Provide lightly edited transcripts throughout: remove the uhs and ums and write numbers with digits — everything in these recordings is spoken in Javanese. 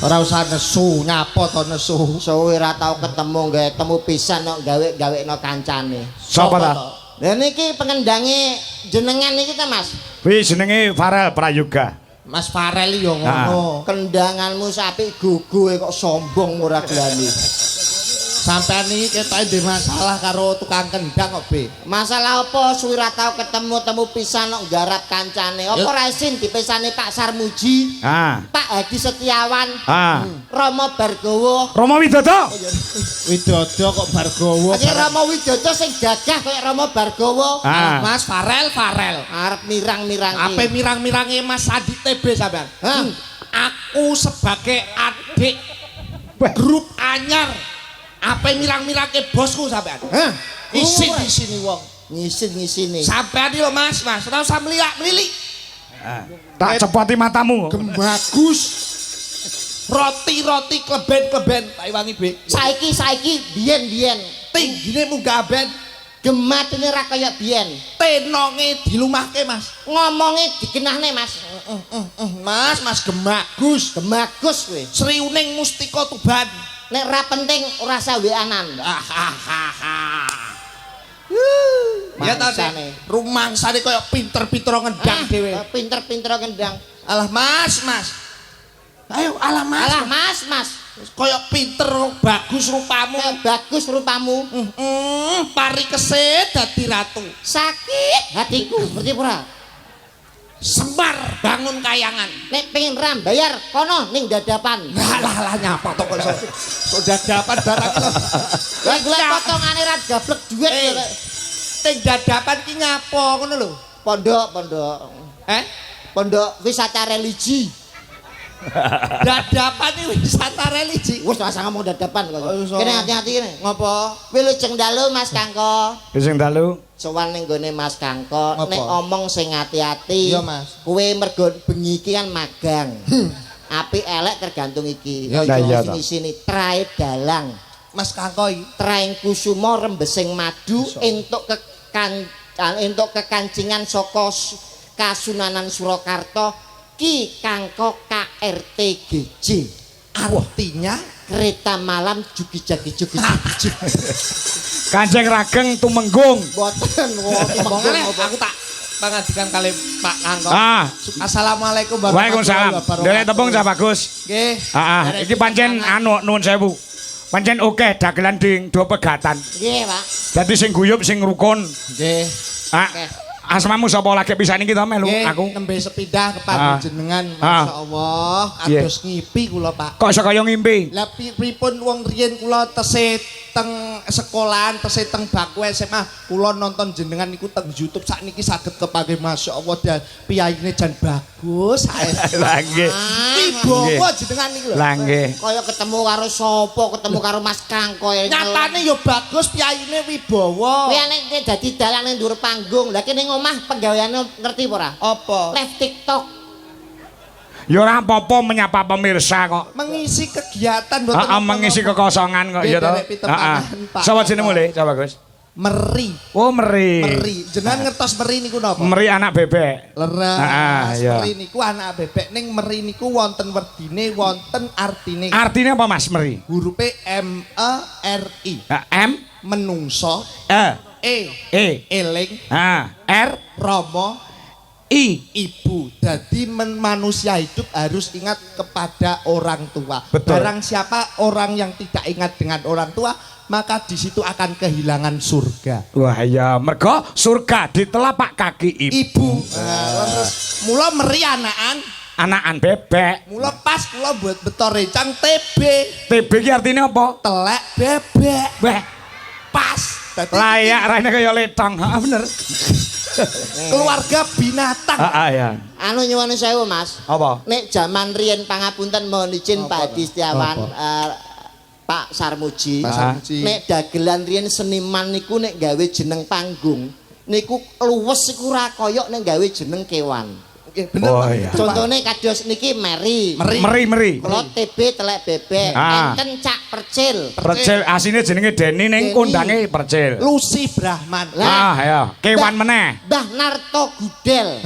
Ora usah nesu, nyapa to nesu. Suwe ora tau ketemu gawe temu pisan kok gawe-gawekno kancane. Sapa ta? Lah niki pengendange jenengan niki ta, Mas? Kuwi jenenge Farel Prayoga. Mas Farel yo ngono. Kendanganmu sapik gugu kok sombong ora gelani. Sampeyan iki ketoke ndek masalah karo tukang kendang kok, Be. Masalah apa suwi ra tau ketemu pisan kok nggarap kancane. Apa ra isin dipisani Pak Sarmuji? Pak Hadi Setiawan. Rama Bargowo. Rama Widodo. Widodo kok Bargowo. Iki Rama Widodo sing gagah kaya Rama Bargowo. Mas Farel. Arep mirang-mirangi. Ape mirang-mirangi Mas Adi TB sampean? Aku sebagai adik grup anyar. Apa mirang-mirake bosku sampean? Isin di sini wong. Ngisin-ngisini. Sampean iki lho Mas, ora usah mlilik-mlilik. Tak cepoti matamu. Bagus. Roti-roti kleben-kleben tak iwangi, Be. Saiki biyen-biyen. Tinggine munggah ben. Gematine ra kaya biyen. Tenonge dilumahke, Mas. Ngomonge dikenahne, Mas. Mas gemagus. Gemagus kowe. Sriuning Mustika Tuban. Nek ora penting ora usah weanan. Ya ta, rumangsane kaya pinter-pinter ngendang dhewe. Pinter-pinter ngendang. Alah Mas. Ayo alah Mas. Kaya pinter bagus rupamu. Pari keset dadi ratu. Sakit hatiku, ngerti ora? Semar bangun kayangan. Nek pengen ram bayar kono ning dadapan. Lah nyapa to kok iso dadapan barang lho. Lah golek potongane ra gablek dhuwit lho. Ning dadapan ki nyapa ngono lho. Pondok. Pondok wisata religi. Dadapan iki wisata religi. Wis ora ngomong dadapan kok. Kene hati-hati kene. Ngopo? Wilujeng dalu Mas Kangko. Wilujeng dalu. Sowan ning gone Mas Kangko, nek omong sing ati-ati. Iya, Mas. Kowe mergo bengi iki kan magang. Apik elek tergantung iki. Iya to. Sini trae dalang. Mas Kangko iki traing kusuma rembesing madu entuk kekancingan saka Kasunanan Surakarta Ki Kangko KRTGJ. Artinya kereta malam jugi-jagi. Kanjeng Rageng Tumenggung. Mboten omongane aku tak pangadikan kali Pak Kangko. Assalamualaikum warahmatullahi wabarakatuh. Ndelek tepung Cah Bagus. Nggih. Iki pancen nuwun sewu. Pancen oke dagelan ding do pegatan. Nggih, Pak. Dadi sing guyub sing rukun. Nggih. Asmamu sapa lagi pisan iki to melu aku? Nembe sepindah kepada jenengan masyaallah kados ngipi kula Pak. Kok iso kaya ngimpi? Lah pripun wong riyen kula tesih teng sekolahan tesih teng Baku SMA kula nonton jenengan niku teng YouTube sakniki saged kepanggih masyaallah dan piyaine jan bagus. Lah nggih. Wibawa jenengan niku lho. Lah nggih. Kaya ketemu karo sapa, ketemu karo Mas Kangko. Nyatane ya bagus piyaine wibawa. Kuwi nek dadi dalang ning dhuwur panggung. Lah kene omah penggaweane ngerti ora? Apa? Live TikTok. Ya ora apa-apa menyapa pemirsa kok. Mengisi kegiatan mboten. Mengisi kekosongan kok ya to. Sapa jenengmu Le, Cah Bagus? Meri. Oh, Meri. Jenengan ngertos Meri niku napa? Meri anak bebek. Leres. Meri niku anak bebek ning Meri niku wonten werdine, wonten artine. Artine apa Mas Meri? Hurufe M E R I. M menungso. Eling. R Rama. Ibu. Jadi manusia hidup harus ingat kepada orang tua. Betul. Barang siapa orang yang tidak ingat dengan orang tua, maka di situ akan kehilangan surga. Wah ya, mergo surga di telapak kaki ibu. Mula meri anakan. Anakan bebek. Mula pas kula buat beto recang TB. TB ki artinya apa? Telek bebek. Beh. Pas. Layak raine kaya letong. Heeh bener. Keluarga binatang. Ya. Anu nyuwun sewu Mas. Apa? Nek jaman riyen pangapunten mohon izin Pak Adi Setiawan Pak Sarmuji. Nek dagelan riyen seniman niku nek gawe jeneng panggung niku luwes iku ora kaya nek gawe jeneng kewan. Bener. Oh, iya. Contone kados niki meri. Meri. Kula TB telek bebek, enten cak percil. Percil asine jenenge Deni ning kondange percil. Lucy Brahman. Ya, kewan meneh. Mbah Narto Gudel.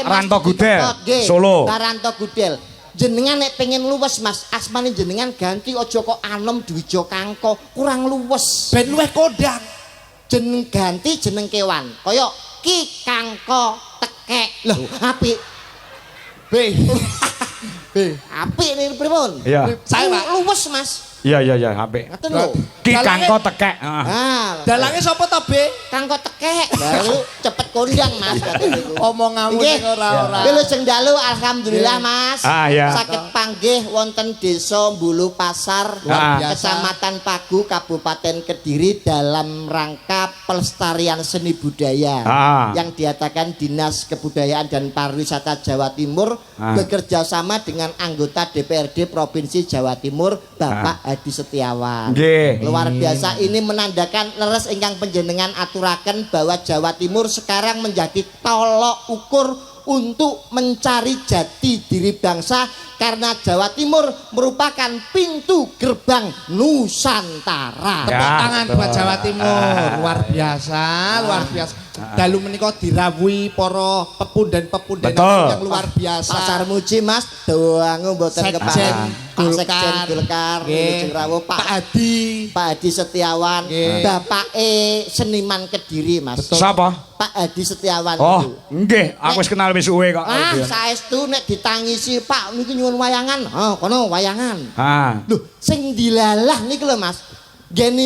Ranto Gudel. Solo. Ranto Gudel. Jenengan nek pengen luwes Mas, asmane jenengan ganti aja kok Anom Dwijo Kangko, kurang luwes. Ben luwih kondang. Jeneng ganti jeneng kewan. Kaya Ki Kangko Tekek. Loh, apik. B. Apik niku pripun? Iya. Saya Pak. Luwes Mas. Iya, apik. Ngoten lho. Ki Kangko Tekek. Dalange sapa to, B? Kangko Tekek. Baru cepet kondang Mas katene niku. Omonganmu sing ora-ora. Wilujeng dalu alhamdulillah Mas. Iya. Saged panggih wonten Desa Mbulu Pasar, Kecamatan Pagu, Kabupaten Kediri dalam rangka pelestarian seni budaya yang diadakan Dinas Kebudayaan dan Pariwisata Jawa Timur bekerja sama dengan anggota DPRD Provinsi Jawa Timur Bapak Adi Setiawan. Luar biasa, ini menandakan leres ingkang panjenengan aturaken bahwa Jawa Timur sekarang menjadi tolok ukur untuk mencari jati diri bangsa karena Jawa Timur merupakan pintu gerbang Nusantara. Tepuk tangan buat Jawa Timur. Luar biasa. Dalu menika dirawuhi para pepunden-pepunden yang luar biasa. Pasar Muji Mas, doangu mboten Sekjen Golkar, Pak Adi Setiawan, Bapak seniman Kediri Mas. Sapa? Pak Adi Setiawan. Oh, nggih, aku wis kenal wis suwe kok. Saestu nek ditangisi Pak niku nyuwun wayangan. Oh, kono wayangan. Lho, sing dilalah niku lho Mas. Geni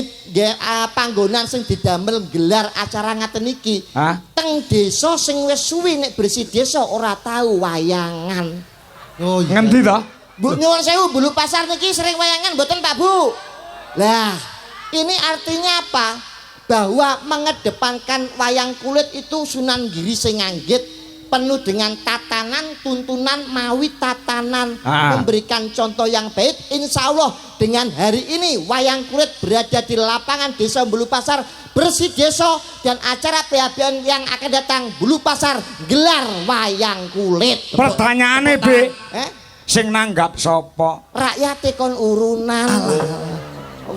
panggonan sing didamel gelar acara ngaten iki. Teng desa sing wis suwi nek bersih desa ora tahu wayangan. Oh iya. Ngendi to? Bu nyuwun sewu Mbulu Pasar niki sering wayangan mboten Pak Bu? Lah, ini artinya apa? Bahwa mengedepankan wayang kulit itu Sunan Giri sing anggit penuh dengan tatanan, tuntunan, mawi tatanan, memberikan contoh yang baik. Insya Allah dengan hari ini wayang kulit berada di lapangan Desa Mbulu Pasar, bersih desa, dan acara PHBN yang akan datang Mbulu Pasar gelar wayang kulit. Pertanyaane B, sing nanggap sapa? Rakyate kon urunan.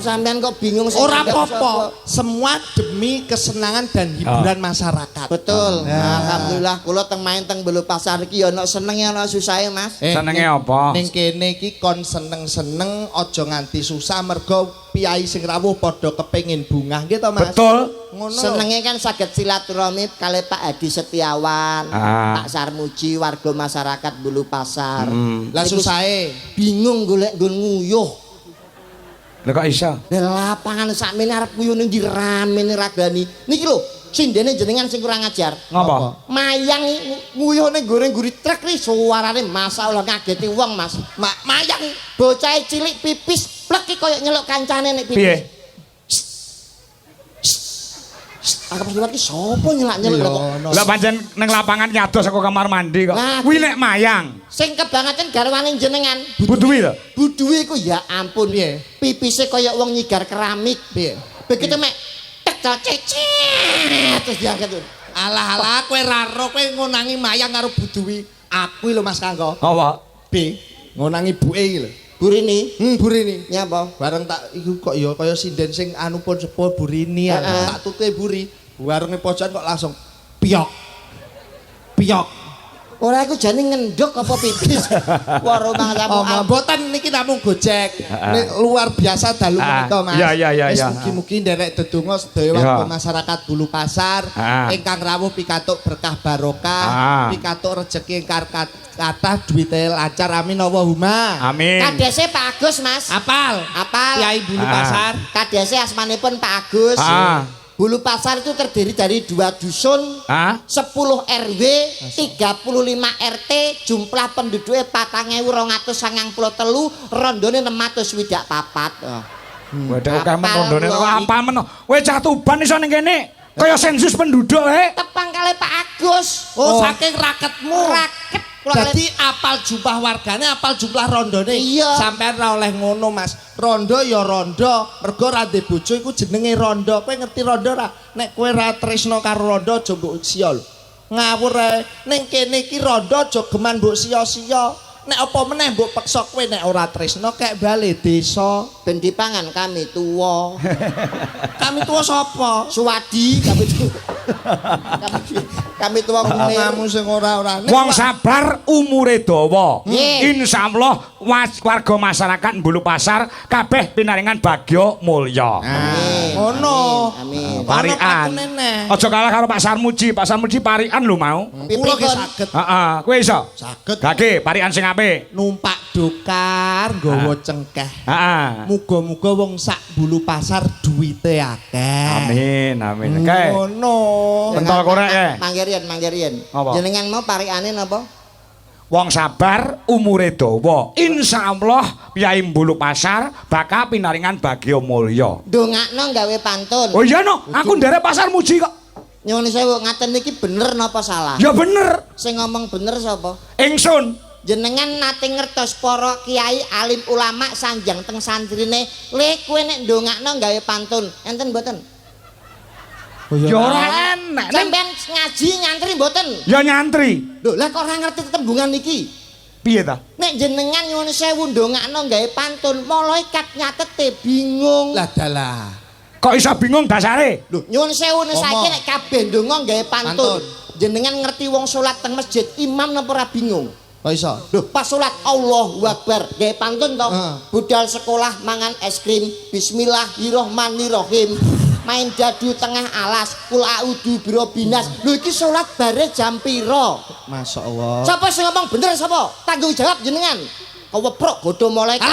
Sampean kok bingung sing ora apa-apa, semua demi kesenangan dan hiburan masyarakat. Betul. Alhamdulillah kula teng main teng Mbulu Pasar iki ana senenge ana susahe Mas. Senenge apa? Ning kene iki kon seneng-seneng aja nganti susah mergo piyai sing rawuh padha kepengin bungah nggih to Mas. Betul. Ngono. Senenge kan saged silaturahmi kali Pak Adi Setiawan, Pak Sarmuji, warga masyarakat Mbulu Pasar. Lah susahe bingung golek nggon nguyuh. Lha kok iso? Lapangan sakmene arep kuyuh ning ndi ramene ragani. Niki lho, sindene jenengan sing kurang ajar. Ngapa? Mayang nguyuh ning goreng guri truk iki suarane masyaallah ngageti wong Mas. Mayang bocah cilik pipis plek iki koyo nyeluk kancane nek pipis. Piye? Aku pas liwat ki sapa nyelak-nyeluk kok. Lah pancen ning lapangan nyados saka kamar mandi kok. Kuwi nek mayang. Sing kebangetan garwane jenengan. Buduwi to? Buduwi ku ya ampun piye. Pipise kaya wong nyigar keramik piye. Begitu mek tek cecet terus diangkat. Alah kowe raro kowe ngonangi mayang karo buduwi. Aku lho Mas Kangko. Apa? B ngonangi buke iki lho. Burini. Burini. Nyapa? Bareng tak iku kok ya kaya sinden sing anu pun sepo burini tak tutuke buri. Warunge pojokan kok langsung piyok. Ora iku jane ngendhok apa pipis. Warung tamu. Mboten niki namung Gojek. Luar biasa dalu menika Mas. Iya. Mugi-mugi nderek dedonga sedaya warga masyarakat Mbulu Pasar ingkang rawuh pikantuk berkah barokah, pikantuk rejeki ingkang kathah duwite lancar amin Allahumma. Amin. Kadese Pak Agus Mas. Apal. Kiai Mbulu Pasar. Kadese asmanipun Pak Agus. Bulu Pasar itu terdiri dari 2 dusun, 10 RW, 35 RT, jumlah penduduknya 4.293, rondone 624. Waduh, kamu rondone apa men? Kowe cah Tuban iso ning kene. Kaya sensus penduduk Tepang kali Pak Agus. Oh, saking raketmu. Raket. Jadi apal jumlah wargane, apal jumlah rondone. Iya. Sampeyan ora oleh ngono, Mas. Rondo ya rondo, mergo ra ndek bojo iku jenenge rondo. Kowe ngerti rondo ra? Nek kowe ra tresno karo rondo aja mbok sia lho. Ngawur ae. Ning kene iki rondo aja geman mbok sia-sia. Nek apa meneh mbok peksa kowe nek ora tresno kek bali desa ben dipangan kami tuwa. Kami tuwa sapa? Suwadi kami tuwa. Kami tuwa kamu sing ora-ora. Wong sabar umure dawa. Insyaallah warga masyarakat Bulu Pasar kabeh pinaringan bagya mulya. Ngono. Amin. Parian. Aja kalah karo Pak Sarmuji. Pak Sarmuji parian lho mau. Kula ki saged. Heeh, kowe iso? Saged. Gage parian sing apik. Numpak dokar nggawa cengkeh. Heeh. Muga-muga wong sak Bulu Pasar duwite akeh. Amin, amin. Kae. Ngono. Pentol korek ya. Manggerian. Jenengan mau pariane napa? Wong sabar umure dawa. Insyaallah piyai Bulu Pasar bakal pinaringan bagya mulya. Ndongakno gawe pantun. Oh iya no, aku nderek Pak Sarmuji kok. Nyuwun sewu ngaten iki bener napa salah? Ya bener. Sing ngomong bener sapa? Ingsun. Jenengan nate ngertos para kiai alim ulama sanjang teng santrine, "Le kowe nek ndongakno gawe pantun." Enten mboten? Ya ora enak. Sampeyan ngaji nyantri mboten? Ya nyantri. Lho, lah kok ora ngerti tembungan iki? Piye ta? Nek jenengan nyuwun sewu ndongakno gawe pantun, malaikat nyatete bingung. Lah dalah. Kok iso bingung dasare? Lho, nyuwun sewu saiki nek kabeh ndonga gawe pantun. Jenengan ngerti wong salat teng masjid, imam napa ora bingung? Kok iso? Lho, pas salat Allahu Akbar, gawe pantun to. Budal sekolah mangan es krim, bismillahirrahmanirrahim. Main dadu tengah alas, kul a'udzu birabbinas. Lho iki salat bare jam pira? Masyaallah. Sapa sing ngomong bener sapa? Tanggung jawab jenengan. Keweprok godho malaikat.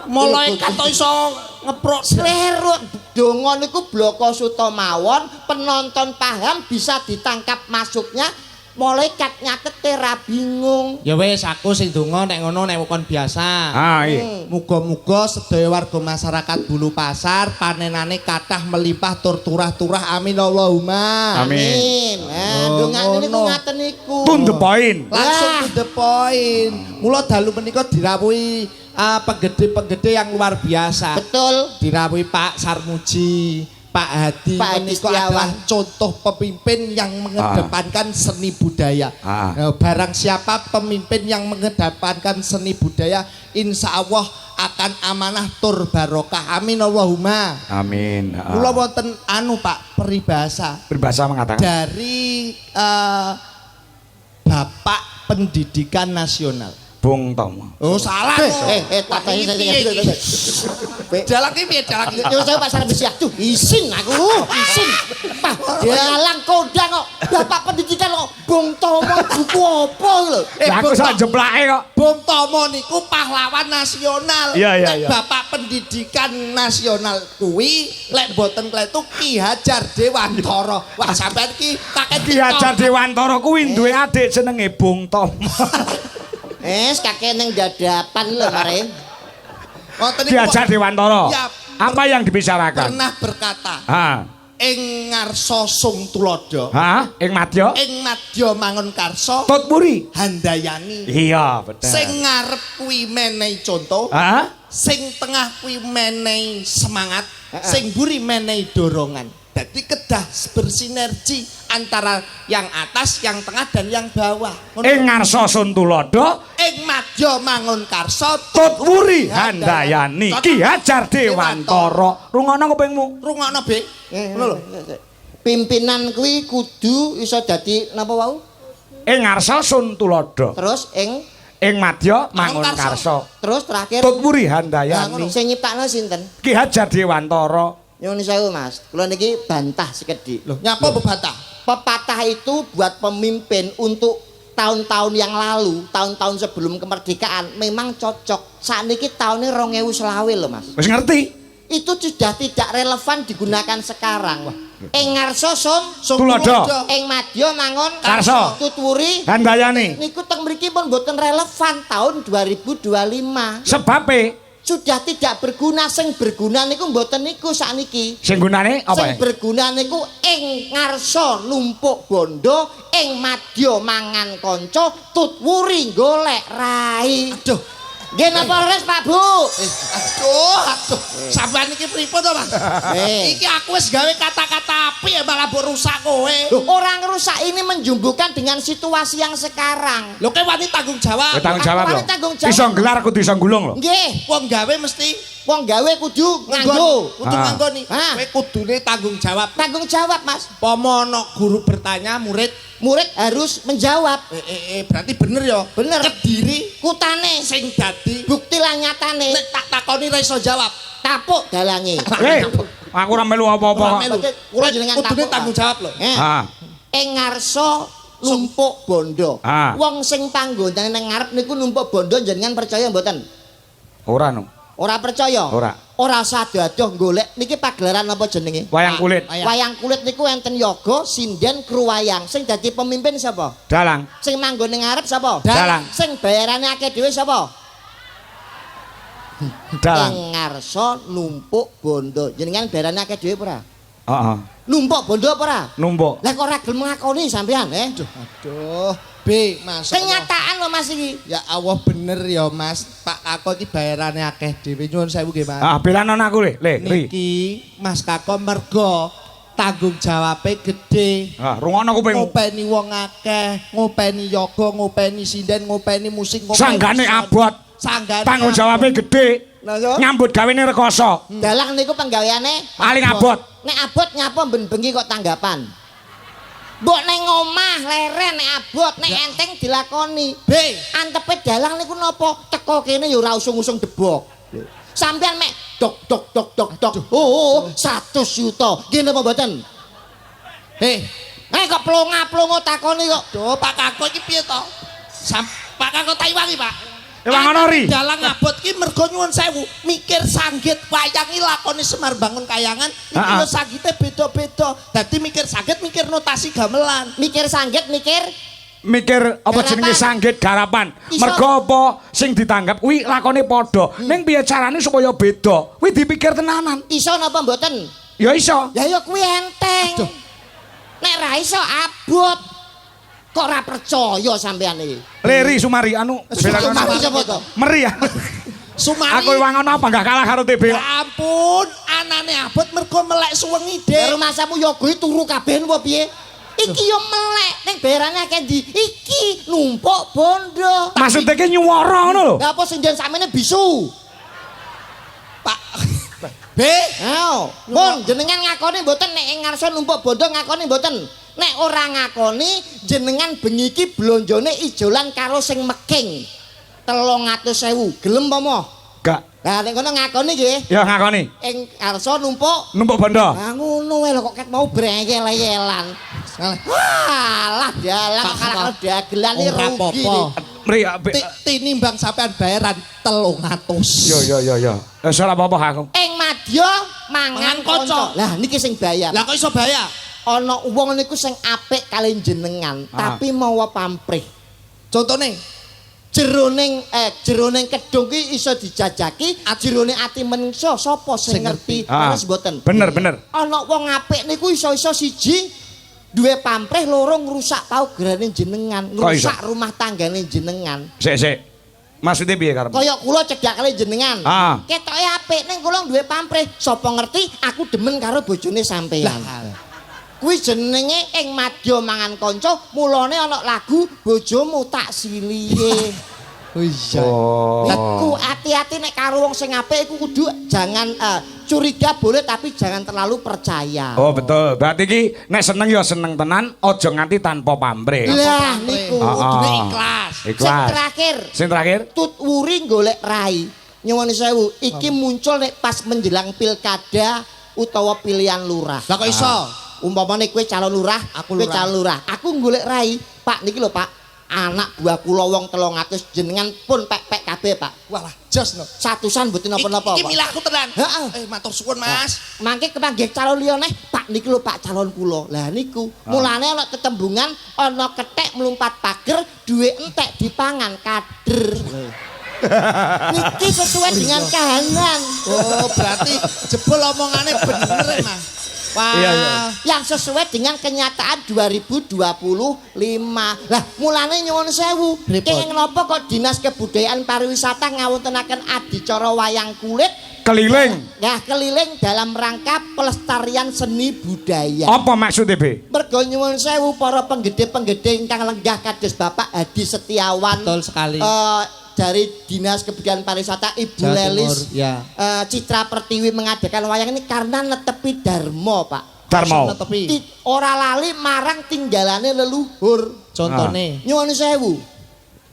Malaikat to iso ngeprok Sleru donga niku bloko suta mawon, penonton paham bisa ditangkap masuknya. Malaikat nyatete ra bingung. Ya wis aku sing donga nek ngono nek kon biasa. Iya. Muga-muga sedaya warga masyarakat Bulu Pasar panenane kathah melimpah tur turah-turah amin Allahumma. Amin. Dongane niku ngaten niku. To the point. Langsung to the point. Mula dalu menika dirawuhi penggede-penggede yang luar biasa. Betul. Dirawuhi Pak Sarmuji, Pak Hadi menika adalah contoh pemimpin yang mengedepankan seni budaya. Barang siapa pemimpin yang mengedepankan seni budaya, insya Allah akan amanah tur barokah. Amin Allahumma. Amin. Kula wonten Pak peribahasa. Peribahasa mengatakan dari Bapak Pendidikan Nasional. Bung Tomo. Oh salah. Tatahi saja. Dalang ki piye dalang? Yo saya pasar besi aduh isin aku. Isin. Pak, dalang kondang kok. Bapak pendidikan kok Bung Tomo buku apa lho? Aku sak jeplake kok. Bung Tomo niku pahlawan nasional. Iya. Bapak Pendidikan Nasional kuwi lek mboten kletu Ki Hajar Dewantara. Wah sampean ki taket Ki Hajar Dewantara kuwi duwe adik jenenge Bung Tomo. Kakek neng dadapan lho mare. Ki Hajar Dewantara. Apa yang dibicarakan? Pernah berkata. Ing ngarsa sung tulodo. Ing madya? Ing madya mangun karsa. Tutpuri Handayani. Iya, betul. Sing ngarep kuwi menehi contoh. Sing tengah kuwi menehi semangat. Sing mburi menehi dorongan. Jadi kedah bersinergi antara yang atas, yang tengah dan yang bawah. Ing ngarsa sun tulodo, ing madya mangun karsa, tutwuri handayani. Ki Hajar Dewantara. Rungono kupingmu. Rungokno, Bek. Ngono lho. Pimpinan kuwi kudu iso dadi napa wau? Ing ngarsa sun tulodo. Terus ing madya mangun karsa. Terus terakhir tutwuri handayani. Sing nyiptakno sinten? Ki Hajar Dewantara. Nyuwun sewu Mas, kula niki bantah sekedhik. Loh, nyapa bebantah? Pepatah itu buat pemimpin untuk tahun-tahun yang lalu, tahun-tahun sebelum kemerdekaan memang cocok. Sakniki taune 2020 lho Mas. Wis ngerti? itu sudah tidak relevan digunakan sekarang. Ing ngarsa sum tulodo, ing madya mangun karsa, tutwuri handayani. Niku teng mriki pun mboten relevan tahun 2025. Sebabe sudah tidak berguna, sing berguna niku mboten niku sakniki. Sing gunane apa? Sing berguna niku ing ngarsa numpuk bondo, ing madya mangan kanca, tutwuri golek rai. Aduh. Nggih napa leres Pak Bu? Aduh. Sampeyan iki pripun to, Mas? Iki aku wis gawe kata-kata apik malah mbok rusak kowe. Loh, orang rusak ini menjumbukan dengan situasi yang sekarang. Lho kowe wani tanggung jawab. Tanggung jawab lho. Iso nggelar kudu iso gulung lho. Nggih, wong gawe mesti wong gawe kudu nganggo. Kudu nganggo nih. Kowe kudune tanggung jawab. Tanggung jawab, Mas. Pomo ana guru bertanya, murid harus menjawab. Berarti bener ya. Bener. Kediri kutane sing dadi bukti lan nyatane. Nek tak takoni ra iso jawab. Tapuk dalange. Aku ora melu apa-apa. Kula jenengan kudune tanggung jawab lho. Ing ngarsa numpuk bondo. Wong sing panggonane nang ngarep niku numpuk bondo jenengan percaya mboten? Ora no. Ora percaya? Ora sadadoh golek niki pagelaran apa jenenge? Wayang kulit. Wayang kulit niku enten yoga, sinden, kru wayang. Sing dadi pemimpin sapa? Dalang. Sing manggon ning ngarep sapa? Dalang. Sing bayarane akeh dhewe sapa? Dalang. Ing ngarsa numpuk bondo. Jenengan bayarane akeh dhewe ora? Heeh. Numpuk bondo apa ora? Numpuk. Lah kok ora gelem ngakoni sampean, Aduh. B, Mas. Kenyataan lho Mas iki. Ya Allah bener ya Mas. Pak Kako iki bayarane akeh dhewe nyuwun sewu nggih Mas. Belan aku le. Niki Mas Kako mergo tanggung jawabe gede. Rungono kuping. Ngopeni wong akeh, ngopeni yoga, ngopeni sinden, ngopeni musik, ngopeni. Sanggane abot. Sanggane. Tanggung jawabe gede. Nyambut gawene rekoso. Dalang niku penggaweane paling abot. Nek abot nyapa ben bengi kok tanggapan. Mbok ning omah leren nek abot, nek enteng dilakoni. B, antepe dalang niku napa? Teko kene ya ora usung-usung debok. Sampeyan mek dok. Oh, 100 juta. Nggih napa mboten? Kok plonga-plongo takoni kok. Duh, Pak Kako iki piye to? Pak Kako Taiwangi, Pak. Wangonori. Dalang abot ki mergo nyuwun sewu, mikir sanggit wayang iki lakoni Semar Bangun Kayangan, iki yo sanggite beda-beda. Dadi mikir sanggit, mikir notasi gamelan. Mikir sanggit, mikir apa jenenge sanggit garapan. Mergo apa sing ditanggap kuwi lakone padha. Ning piye carane supaya beda? Kuwi dipikir tenanan. Iso napa mboten? Ya iso. Ya ya kuwi enteng. Nek ra iso abot. Kok ora percaya sampean iki? Leri Sumari anu Sumari sapa to? Meri ya. Sumari. Aku wangono apa enggak kalah karo TB. Ya ampun, anane abot mergo melek suwengi, Dik. Karo masamu yoga turu kabeh apa piye? Iki yo melek ning bayarane akeh ndi? Iki numpuk bondo. Maksudnya ki nyuwara ngono lho. Lah apa sinden samene bisu? Pak B, pun jenengan ngakoni mboten nek ing ngarsa numpuk bondo ngakoni mboten? Nek ora ngakoni jenengan bengi iki blonjone ijolan karo sing meking 300.000 gelem apa moh? Gak. Lah nek ngono ngakoni nggih. Ya ngakoni. Ing ngarsa numpuk bondo. Ah ngono wae lho kok ket mau brengel-yelan. Walah dalang kalah dagelan iki rugi. Mri tinimbang sampean bayaran 300. Ya. Wis ora apa-apa aku. Ing madya mangan kanca. Lah niki sing bayar. Lah kok iso bayar? Ana wong niku sing apik kali jenengan, tapi mawa pamrih. Contone jeroning kedung ki iso dijajaki, jerone ati menungso sapa sing ngerti? Terus mboten. Bener. Ana wong apik niku iso-iso siji duwe pamrih, loro ngrusak paugerane jenengan, ngrusak rumah tanggane jenengan. Sik. Maksudnya piye karep? Kaya kula cedhak kali jenengan. Ketoke apik ning kula duwe pamrih, sapa ngerti aku demen karo bojone sampeyan. Kuwi jenenge ing madya mangan kanca, mulane ana lagu bojomu tak silihe. Oh iya. Iku hati-hati nek karo wong sing apik iku kudu jangan curiga boleh tapi jangan terlalu percaya. Oh betul. Berarti iki nek seneng ya seneng tenan, aja nganti tanpa pamrih. Lah niku kudune ikhlas. Sing terakhir tutwuri golek rai. Nyuwun sewu, iki muncul nek pas menjelang pilkada utawa pilihan lurah. Lah kok iso? Umpamane kowe calon lurah, kowe calon lurah. Aku golek rai. Pak niki lho Pak, anak buah kula wong 300 jenengan pun pek-pek kabeh, Pak. Walah, jos no. Satusan mboten napa-napa, Pak. Iki milahku tenan. Heeh. Matur suwun, Mas. Mangke kepanggih calon liya neh, Pak niki lho Pak calon kula. Lah niku, mulane ana tetembungan ana kethek mlumpat pager, duwe entek dipangan kader. Niki sesuai dengan kahanan. Oh, berarti jebol omongane bener, Mas. Wah, yang sesuai dengan kenyataan 2025. Lah, mulane nyuwun sewu. Kenging napa kok Dinas Kebudayaan Pariwisata ngawontenaken adicara wayang kulit keliling. Ya, keliling dalam rangka pelestarian seni budaya. Apa maksudnya, Be? Mergo nyuwun sewu para penggede-penggede ingkang lenggah kados Bapak Hadi Setiawan. Betul sekali. Dari Dinas Kebudayaan Pariwisata Ibu Jawa Lelis Timur, ya. Citra Pertiwi mengadakan wayang ini karena netepi Darmo, Pak. Darmo. Ora lali marang tinggalane leluhur. Contone. Nyuwun sewu.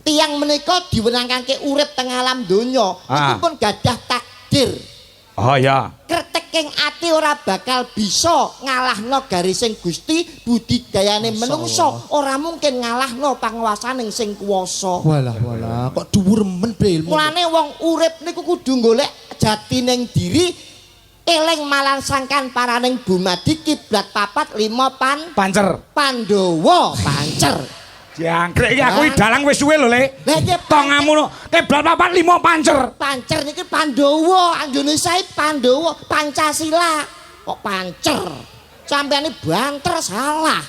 Tiang menika diwenangake urip teng alam donya. Iku pun gadah takdir. Oh ya. Kreteking ati ora bakal bisa ngalahno garising Gusti, budidayane menungso ora mungkin ngalahno panguwasaning sing kuwasa. Walah, kok dhuwur men Bre ilmu. Mulane wong urip niku kudu golek jatining diri, eling malangsangkan paraning bumadi kiblat papat lima pancer. Pandhawa pancer. Jangkrik iki aku dalang wis suwe lho, Le. Lah iki tongamu kiblat papat 5 pancer. Pancer niki Pandhawa, Indonesia Pandhawa, Pancasila. Kok pancer? Sampeyan banter salah.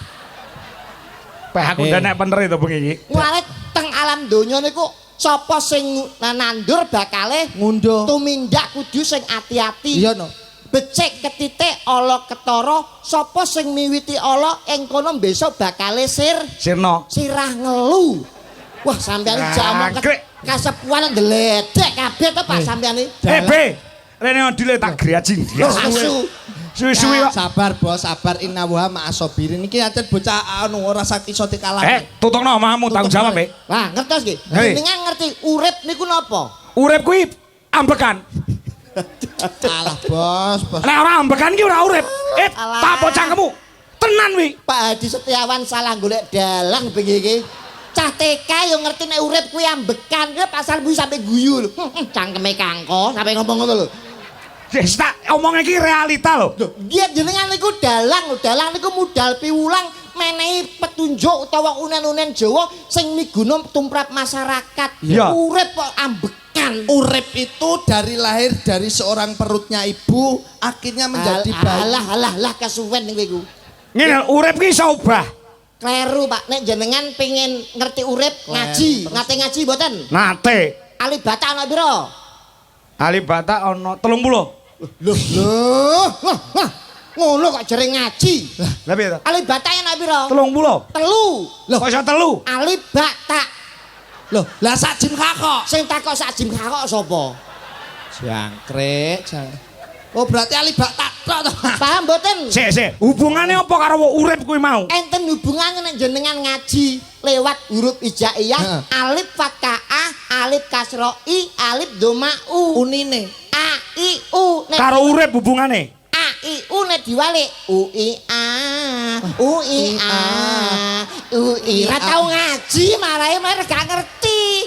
Peh aku nek bener itu bengi iki. Mulane teng alam donya niku sapa sing nandur bakale ngunduh. Tumindak kudu sing ati-ati. Iya no. Becik ketitik ala ketara, sapa sing miwiti ala ing kono besok bakale sirna. Sirah ngelu. Wah, sampeyan jamu kasepuan ndeledek kabeh to Pak sampeyan iki. Be, rene ndile tak griaji. Suwi-suwi kok. Sabar, Bos, sabar innawa ma'asobirin. Iki ancen bocah anu ora sak iso dikalahke. Tutungno omahmu tanggung jawab, Be. Wah, ngertos nggih. Jenengan ngerti urip niku napa? Urip kuwi ambekan. Alah, Bos. Nek ora ambekan iki ora urip. Tak bocangmu. Tenan wi. Pak Hadi Setiawan salah golek dalang bengi iki. Cah TK yo ngerti nek urip kuwi ambekan, kuwi pasal kuwi sampe guyu lho. Cangkeme kangko sampe ngomong ngono lho. Wis tak omong iki realita lho. Nggih jenengan niku dalang lho, dalang niku modal piwulang menehi petunjuk utawa unen-unen Jawa sing miguna tumrap masyarakat. Urip kok ambekan. Urip itu dari lahir dari seorang perutnya ibu akhirnya menjadi bayi. Alah kesuwen niku iku. Ngene urip ki iso obah. Kleru Pak, nek jenengan pengen ngerti urip ngaji, nate ngaji mboten? Nate. Alibata ana pira? Alibata ana 30. Loh. Ngono kok jere ngaji. Lah piye to? Alibata ana pira? 30. Telu. Lho kok iso 3? Alibata. Loh, lah sak jim kakok. Sing takok sak jim kakok sapa? Jangkrik. Oh, berarti alibata tok to. Paham mboten? Sik. Hubungane apa karo urip kuwi mau? Enten hubungane nek jenengan ngaji lewat huruf hijaiyah, alif fathah a, alif kasra i, alif dhamma u. Unine a i u. Karo urip hubungane. A I U nek diwalik U I A U I A U I. Ora tau ngaji marahe gak ngerti.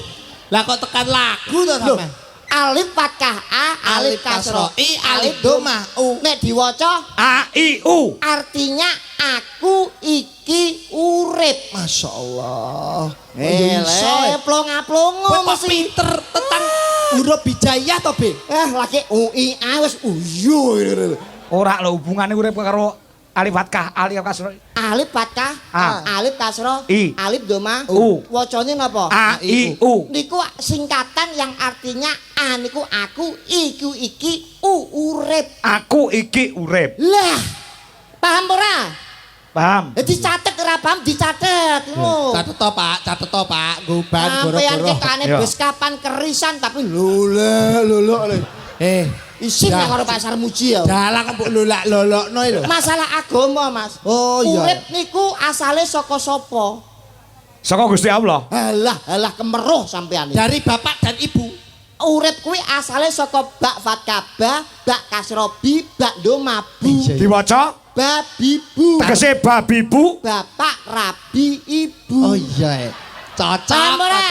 Lah kok tekan lagu to sampean? Alif fathah A, alif kasra I, alif dhamma u. Nek diwaca A I U. artinya aku iki urip. Masyaallah. Iso plong-plongo mesti pinter tentang huruf hijaiyah to, Be? Lagi U I A wis uyu. Ora lho hubungane urip karo alif fathah, alif kasra. Alif fathah, alif kasra, I, alif dhamma u. Wacane napa? A I U. Niku singkatan yang artinya A niku aku, I ku iki, U urip. Aku iki urip. Lah. Paham ora? Paham. Dicatet ora paham dicatet. Ngono. Catet to, Pak. Guban goro-goro. Sampeyan ketane bes kapan kerisan tapi lolok. Isin karo pasar muji ya. Dalang mbok lolak-lolokno lho. Masalah agama, Mas. Oh iya. Urip niku asale saka sapa? Saka Gusti Allah. Halah kemeruh sampeyan. Dari bapak dan ibu. Urip kuwi asale saka bak fatkabah, bak kasrobi, bak domabu. Diwaca babibu. Tegese babibu. Bapak rabi ibu. Oh iya. Cocok. Ora.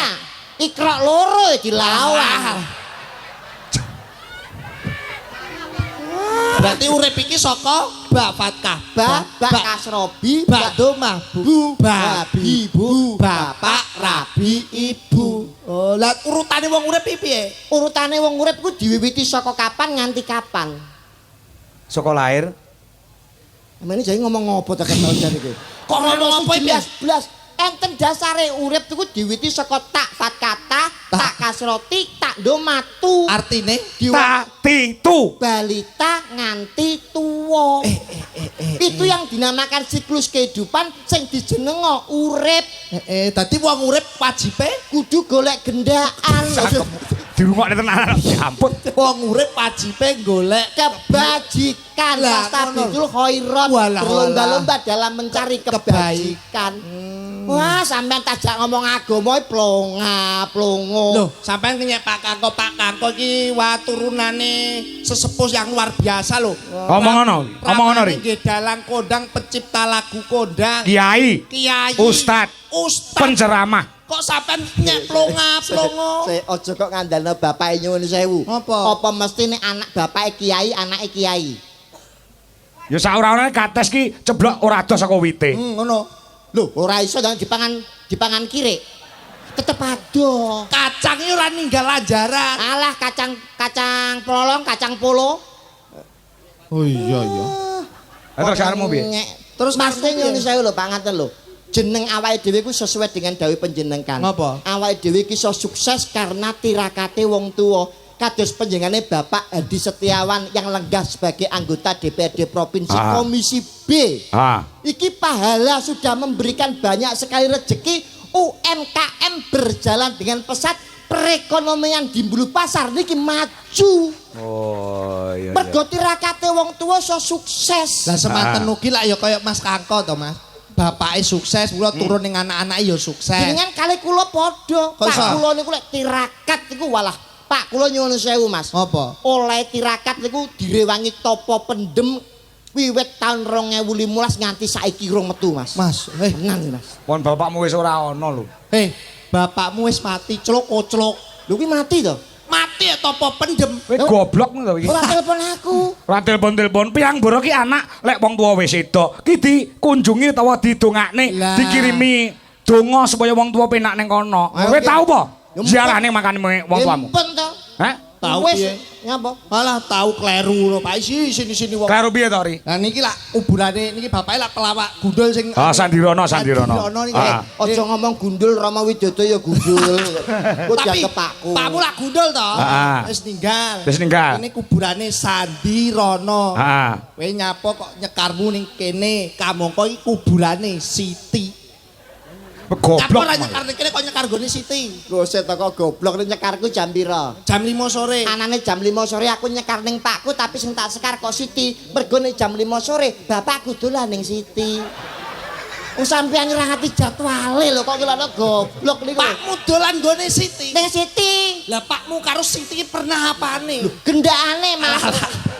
Ikrok loro dilawan. Berarti urip iki saka Bak Fatkah, Bak Kasrobi, Bak Domah, Bu, Babi, Bu, Bapak, Rabi, Ibu. Oh, lah urutane wong urip piye? Urutane wong urip ku diwiwiti saka kapan nganti kapan? Saka lahir. Amene jane ngomong ngopo ta ketol jan iki? Kok ngomong apa iki? Blas. Enten dasare urip iku diwiwiti saka tak fatkata, tak kasroti, tak domatu. Artine tak titu balita nganti tuwa. Itu yang dinamakan siklus kehidupan sing dijenengo urip. Dadi wong urip wajibe kudu golek gendaan. dirungokne tenan ya ampun. Wong urip wajibe golek kebajikan. Fastabiqul khairat. Berlomba-lomba dalam mencari kebajikan. Wah, sampean tajak ngomong agama plonga-plongo. Loh, sampean nyek Pak Kakko iki wah turunane sesepuh yang luar biasa lho. Omong ngono ri. Nggih dalang kondang pencipta lagu kondang. Kiai. Ustad. Penceramah. Kok sampean nyek plonga-plongo? Aja kok ngandalno bapake nyuwun sewu. Apa mesti nek anak bapake kiai, anake kiai? Ya saurane kates ki ceblok ora adoh saka wite. Ngono. Loh, ora iso dipangan kire. Tetep ado. Kacang iki ora ninggal ajaran. Alah kacang polong, kacang polo. Oh iya. Terus karemu piye? Terus mesti nyuwun sewu lho, Pak ngaten lho. Jeneng awake dhewe ku sesuai dengan dawuh panjenengan. Napa? Awake dhewe iki iso sukses karena tirakate wong tuwa. Kados panjenengane Bapak Hadi Setiawan yang lenggah sebagai anggota DPRD Provinsi Komisi B. Iki pahala sudah memberikan banyak sekali rezeki. UMKM berjalan dengan pesat, perekonomian di Bulu Pasar niki maju. Oh iya. Mergo tirakate wong tuwa iso sukses. Lah semanten ugi lak ya kaya Mas Kangko to, Mas. Bapake sukses, kula turun ning anak-anake ya sukses. Dengan kali kula padha. Pak kula niku lek tirakat niku walah Pak, kula nyuwun sewu, Mas. Apa? Oleh tirakat niku direwangi topo pendem wiwit taun 2015 nganti saiki rong metu, Mas. Mas, tenan Mas. Pon bapakmu wis ora ana lho. Bapakmu wis mati, clok-clok. Lho kuwi mati to? Mati ya topo pendem. Kowe goblok to iki. Ora telepon aku. Ora telepon. Piang boro ki anak lek wong tuwa wis sedo, ki dikunjungi utawa didongakne, dikirimi donga supaya wong tuwa penak ning kono. Kowe tau apa? Ziarah ning makane wong tuamu. Empun to. Hah? Tahu piye? Ngapa? Malah tahu kleru lho, Pak. Sini wong. Kleru piye to, Ri? Lah niki lak kuburane niki bapake lak pelawak gundul sing Sandirono. Aja ngomong gundul Rama Widodo ya gundul. Kok dianggep Pakku. Pakmu lak gundul to. Wis ninggal. Ini kuburane Sandirono. Kowe nyapa kok nyekarmu ning kene? Kamangka iki kuburane Siti. Goblok. Ora nyekar ning kene kok nyekar gone Siti. Lho set kok goblok ning nyekarku jam pira? Jam 5 sore. Anane jam 5 sore aku nyekar ning Pakku tapi sing tak sekar kok Siti. Mergo ning jam 5 sore bapakku dolan ning Siti. Sampeyan nyrahati jadwale lho kok kelana goblok niku. Pakmu dolan gone Siti. Ning Siti. Lah pakmu karo Siti pernah apane? Gendakane Mas.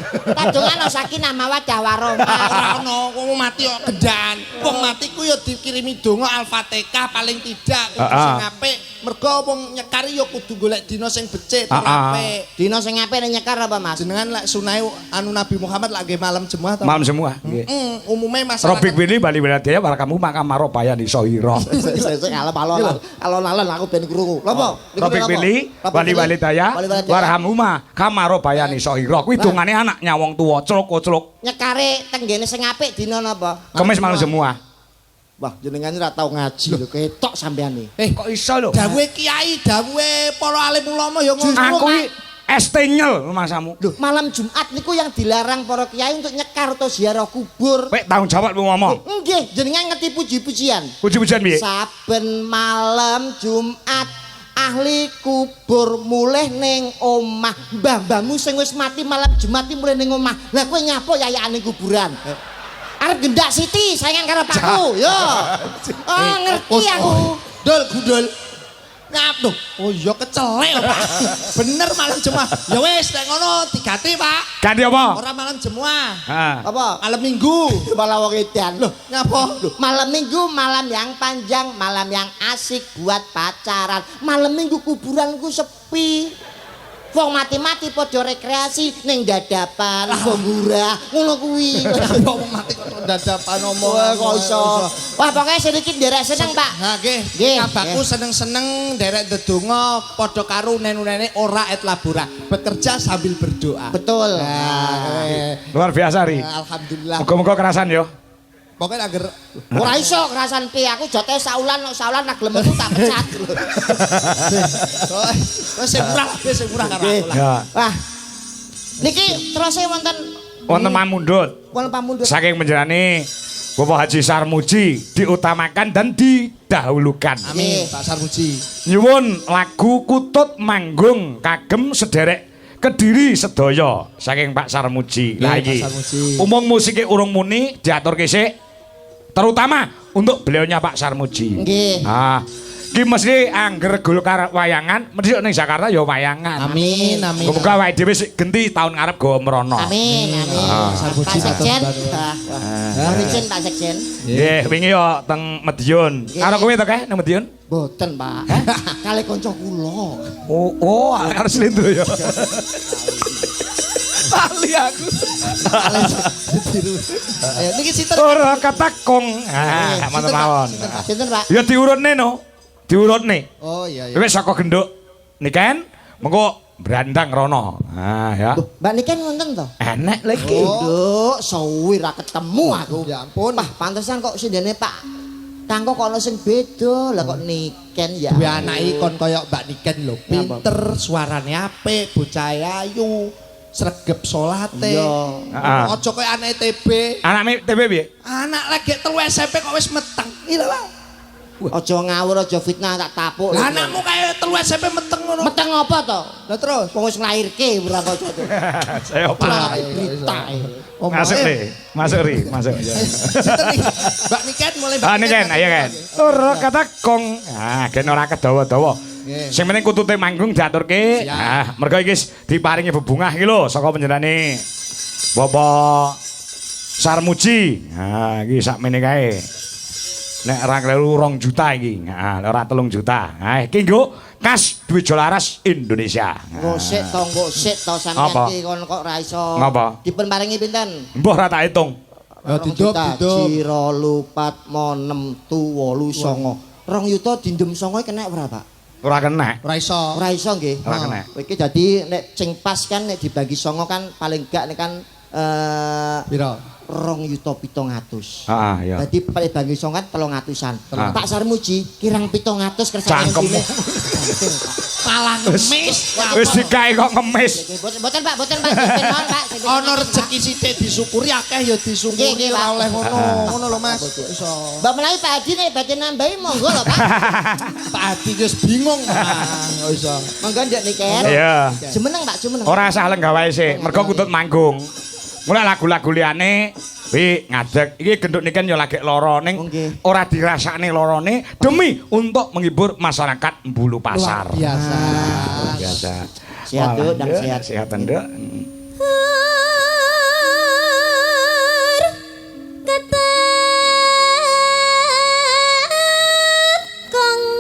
Kadungan sakinah mawaddah warahmah. Ora ono wong mati kok gendaan. Wong mati ku ya dikirimi donga Al-Fatihah paling tidak kudu sing apik. Mergo wong nyekari ya kudu golek dina sing becik apik. Dina sing apik nek nyekar apa Mas? Jenengan lek sunai anu Nabi Muhammad lak nggih malam Jumat to. Malam semua nggih. Umume masalah. Robik Bili Bali Wiladaya barakamu makam maropaya di Sohiro. Sesuk alon-alon aku ben krungu. Napa? Robik Bili Bali Wiladaya warhamuma kamarobaya ni Sohiro. Kuwi dongane anaknya wong tuwa clok-clok. Nyekare tenggene sing apik dina napa? Kemis malam semua. Wah, jenengan ora tau ngaji lho, ketok sampean iki. Kok iso lho? Dawuhe kiai, dawuhe para alim ulama ya ngono. Aku iki estenyel masamu. Lho, malam Jumat niku yang dilarang para kiai untuk nyekar atau ziarah kubur. Kowe tanggung jawab lu ngomong. Nggih, jenengan ngerti puji-pujian. Puji-pujian piye? Saben malam Jumat ahli kubur mulih ning omah. Mbah-mbahmu sing wis mati malam Jumat mulih ning omah. Lah kowe nyapa yayakane kuburan? Arep gendak Siti saingan karo Pakku. Yo. Oh, ngerti aku. Gundul. Ngap tuh. Oh iya kecelek Pak. Bener malam Jumat. Ya wis nek ngono digati Pak. Ganti apa? Ora malam Jumat. Apa? Malam Minggu. Malah wong edan. Loh, ngapa? Malam Minggu malam yang panjang, malam yang asik buat pacaran. Malam Minggu kuburanku sepi. Wong mati-mati padha rekreasi ning dadapan, gembura, ngono kuwi. Wong mati kok dadapan omong. Kok iso. Wah, pokoke sedikit nderek seneng, Pak. Nah, nggih. Kabaku seneng-seneng nderek ndedonga padha karo nenu-nene ora et labora. Bekerja sambil berdoa. Betul. Luar biasa, Ri. Alhamdulillah. Muga-muga kerasan yo. Pokoknya agar ora iso kerasan pi aku jote saulan nak gelem metu tak pecat. Wis sing murah karo aku lah. Wah. Niki terus wonten pamundhut. Wonten pamundhut. Saking panjenengane Bapak Haji Sarmuji diutamakan dan didahulukan. Amin, Pak Sarmuji. Nyuwun lagu Kutut Manggung kagem sederek Kediri sedaya saking Pak Sarmuji. Lah iki umum musiknya urung muni diaturke sik. Terutama untuk beliaunya Pak Sarmuji. Nggih. Ki mesti angger Golkar wayangan, mesti ning Jakarta ya wayangan. Amin, amin. Muga awake dhewe genti tahun ngarep go mrono. Amin, amin. Sarmuji Pak Sekjen. Izin Pak Sekjen. Nggih, wingi yo teng Madiun. Karo kowe to kae nang Madiun? Mboten, Pak. Kali kanca kula. Oh, karo Slendro ya. Ali aku. Ayo niki sinten? Ora katakong. Mantep mawon. Sinten, Pak? Ya diurutne no. Diurutne. Oh iya iya. Wis saka genduk niken mengko brandang rono. Ya. Mbak Niken wonten to? Enek lagi. Nduk, suwi ra ketemu aku. Ya ampun. Wah, pantesan kok sindene Pak Kangko kok ono sing beda. Lah kok Niken ya. Duwe anake kon kaya Mbak Niken lho. Pinter, suarane apik, bocah ayu. Sregep salate. Iya. Aja koyo anake TB. Anake TB piye? Anak lagi 3 SMP kok wis meteng. Iya Pak. Aja ngawur, aja fitnah tak tapuk. Lah anakmu kaya 3 SMP meteng ngono. Meteng apa to? Lah terus Wong wis nglairke ora kok itu. Saya apa? Berita. Masuk ri, masuk ri, masuk. Sinten iki? Mbak Niken mulai Mbak Niken, ayo kan. Ora katakong. Gen ora kedawa-dawa. Sing penting kutute manggung diaturke. Mergo iki diparingi bebungah iki lho saka panjenengane Bapak Sarmuji. Iki sakmene kae. Nek ora kleru 2 juta iki. Ora 3 juta. Iki nggo kas duit Jolaras Indonesia. Gosek to sampeyan iki kon kok ora iso. Dipun paringi pinten? Mbah ora tak hitung. Didop. Ciro lupat monem tuwolu songo. 2 yuta dindem songo kena berapa? Ora kena. Ora iso. Ora iso nggih. Ora kena. Iki dadi nek sing pas kan nek dibagi songo kan paling gak nek kan Piro? 2.700.000. Iya. Dadi paling bagi songo kan 300-an. Pak Sarmuji kirang 700 kersane dene. Malah ngemis. Wis dikae kok ngemis. Mboten Pak, mboten Pak. Ana rejeki sithik disyukuri akeh ya disyukuri ora oleh ngono. Ngono lho Mas. Iso. Mbak menawi Pak Hadi nek badhe nambahi monggo lho Pak. Pak Hadi wis bingung. Yo iso. Monggo Ndek Niken. Iya. Jumeneng Pak, jumeneng. Ora usah lenggawae sik, mergo kutut manggung. Mulai lagu-lagu liyane wi ngadeg iki genduk niken ya lagi lara ning ora dirasakne larane demi untuk menghibur masyarakat Mbulu Pasar. Biasa. Biasa. Sehat Nduk, dan sehat. Sehat Nduk.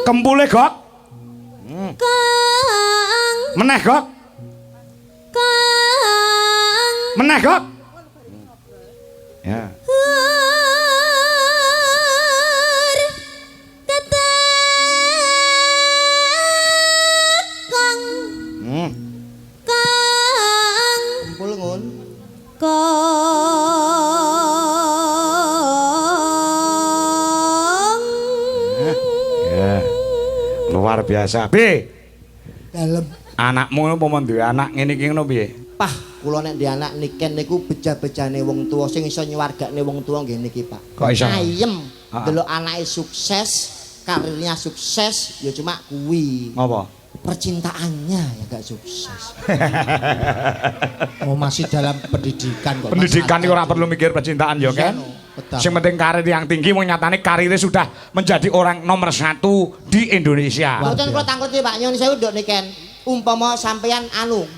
Kempule Gok. Meneh Gok. Meneh Gok. Ya. Kumpul ngun. Ya. Luar biasa. Bi. Dalem. Anakmu apa duwe anak ngene iki ngono piye? Pah, kula nek ndek anak Niken niku beja-bejane wong tuwa sing iso nyuwargane wong tuwa nggih niki, Pak. Kok iso? Ayem delok anake sukses, karirnya sukses, ya cuma kuwi. Apa? Percintaannya ya gak sukses. Oh masih dalam pendidikan kok. Pendidikan itu ora perlu mikir percintaan ya kan? Sing penting karir yang tinggi, wong nyatane karirnya sudah menjadi orang nomor 1 di Indonesia. Mboten kula tangkuti Pak Nyun sewu nduk niken. Umpama sampeyan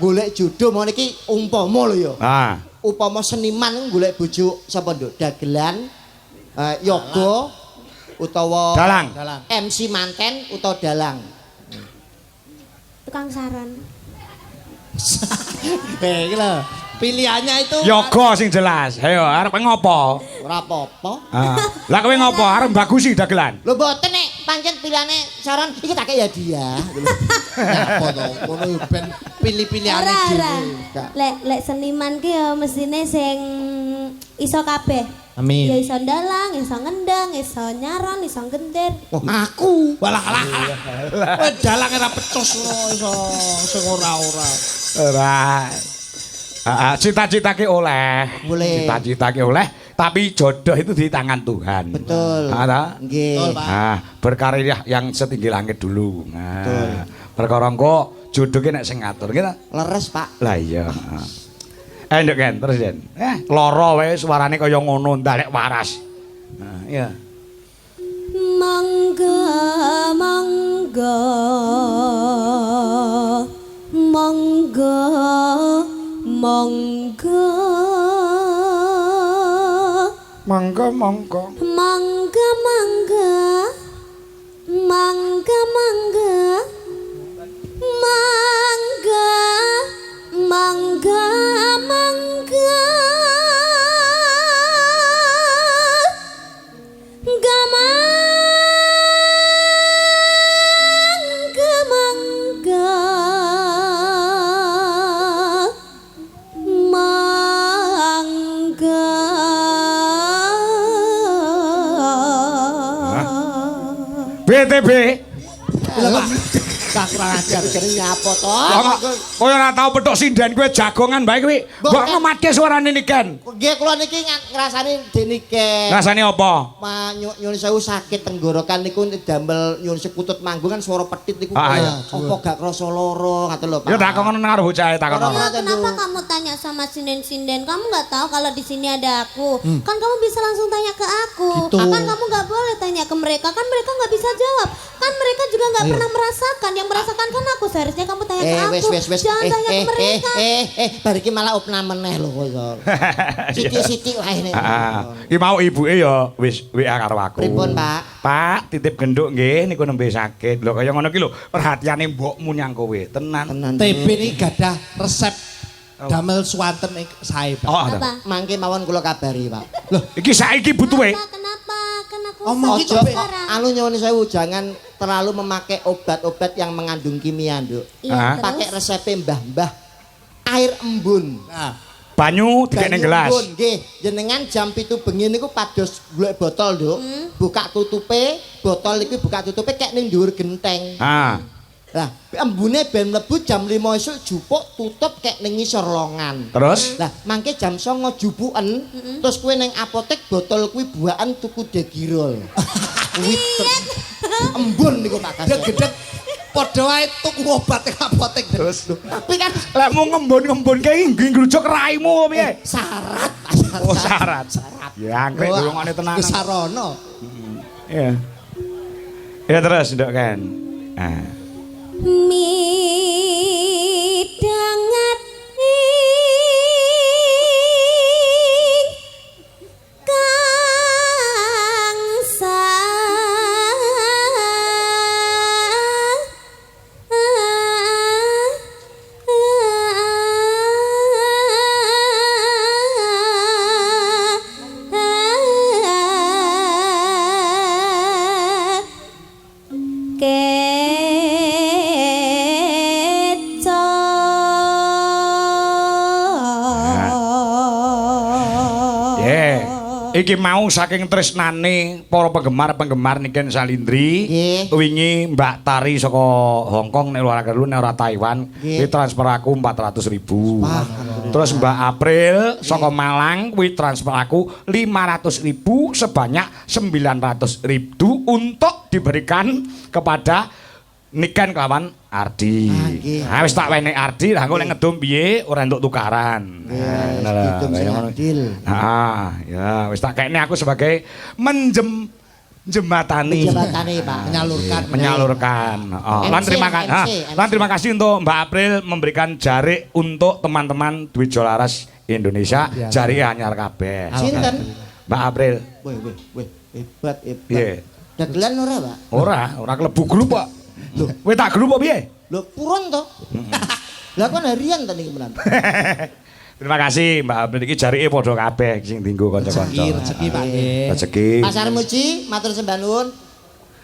golek jodoh mau niki umpama lho ya. Upama seniman golek bojo sapa nduk? Dagelan, yoga utawa dalang. MC manten utawa dalang. Tukang saran. Iki lho. Pilihannya itu yoga sing jelas. Ayo arep ngopo? Ora apa-apa. Lah kowe ngopo? Arep bagusi dagelan. Lho mboten nek pancen pilihane saran iki tak ya dia. apa to? Ngono ben pilih-pilihane dhewe. Lek seniman ki ya mesine sing iso kabeh. Amin. Ya iso ndalang, iso ngendang, iso nyaron, iso gendir. Oh, aku. Walah. Kowe dalang ora pecos iso sing ora-ora. Ora. Cita-cita ki oleh. Boleh. Cita-cita ki oleh, tapi jodoh itu di tangan Tuhan. Betul. Nggih. Betul, Pak. Berkarir yang setinggi langit dulu. Betul. Perkara engko jodoh ki nek sing ngatur kita. Leres, Pak. Lah iya. Nduk kan terus Den. Lara wae suarane kaya ngono ndak lek waras. Iya. Mangga BTB. Gak kurang ajar jenenge apa to? Kowe ora tau petuk sinden kowe jagongan bae kowe. Mbok ngemate suarane niken. Nggih kula niki ngrasani deniken. Rasane apa? Nyun sewu sakit tenggorokan niku damel nyun sekutut manggung kan suara pedhit niku apa gak krasa lara ngoten lho Pak. Ya takon karo bocah takon. Kenapa kamu tanya sama sinden-sinden? Kamu nggak tahu kalau di sini ada aku. Kan kamu bisa langsung tanya ke aku. Gitu. Kan kamu nggak boleh tanya ke mereka. Kan mereka nggak bisa jawab. Kan mereka juga nggak pernah merasakan. Yang merasakan kan aku. Seharusnya kamu tanya ke aku. Wes. Jangan tanya ke mereka. Bar iki malah opna meneh lho kok. Siti-siti wae nek. Iki mau ibuke ya wis WA karo aku. Pripun, Pak? Pak, titip genduk nggih niku nembe sakit. Lho kaya ngono ki lho, perhatiane mbokmu nyang kowe. Tenan. TB iki gadah resep damel swanten sae, Pak. Apa? Mangke mawon kula kabari, Pak. Loh, iki saiki butuhe. Kenapa? Kan aku Omong sakit iki sekarang. Anu nyuwun sewu jangan terlalu memakai obat-obat yang mengandung kimia, Nduk. Iya, Pakai terus? resep mbah-mbah air embun. Nah, Banyu dikene gelas. Embun nggih, jenengan jam 7 bengi niku pados golek botol, Nduk. Buka tutupe, botol iki buka tutupe kek ning dhuwur genteng. Lah, embune ben mlebu jam 5 esuk jupuk tutup kek ning ngisor longan. Terus? Lah, mangke jam 09 jupuken, terus kowe ning apotek botol kuwi buakan tuku degirol. Kuwi embun niku Pak Kas. gedeg padha wae tuku obat ning apotek. Terus Tapi kan lek mau ngembun-ngembun kae ngrujuk raimu piye? syarat. Oh, syarat. Ya, anggrek golongane tenan. Kesarana. Iya. Ya terus, Nduk kan. Nah. Midangat ing kangsa Iki mau saking tresnane para penggemar-penggemar Niken Salindri. Wingi Mbak Tari saka Hongkong nek luar negeri nek ora Taiwan, kuwi transfer aku 400.000. Terus Mbak April saka Malang kuwi transfer aku 500.000 sebanyak 900.000 untuk diberikan kepada niken kelawan Ardi. Ah wis tak wenek Ardi, lah engko nek ngedum piye ora entuk tukaran. Ngono. Ya wis tak kene aku sebagai jembatani Pak, menyalurkan. Lan terima kasih untuk Mbak April memberikan jarik untuk teman-teman Dwi Jolaras Indonesia, jarik anyar kabeh. Sinten? Mbak April. Wih, hebat. Dagelan ora, Pak? Ora klebu grup, Pak. Lho, kowe tak grup apa piye? Lho, purun to. Lah kon harian to niki menan. Terima kasih Mbak April iki jarike padha kabeh sing dienggo kanca-kanca. Rezeki Pak nggih. Rezeki. Pasar Muji, matur sembah nuwun.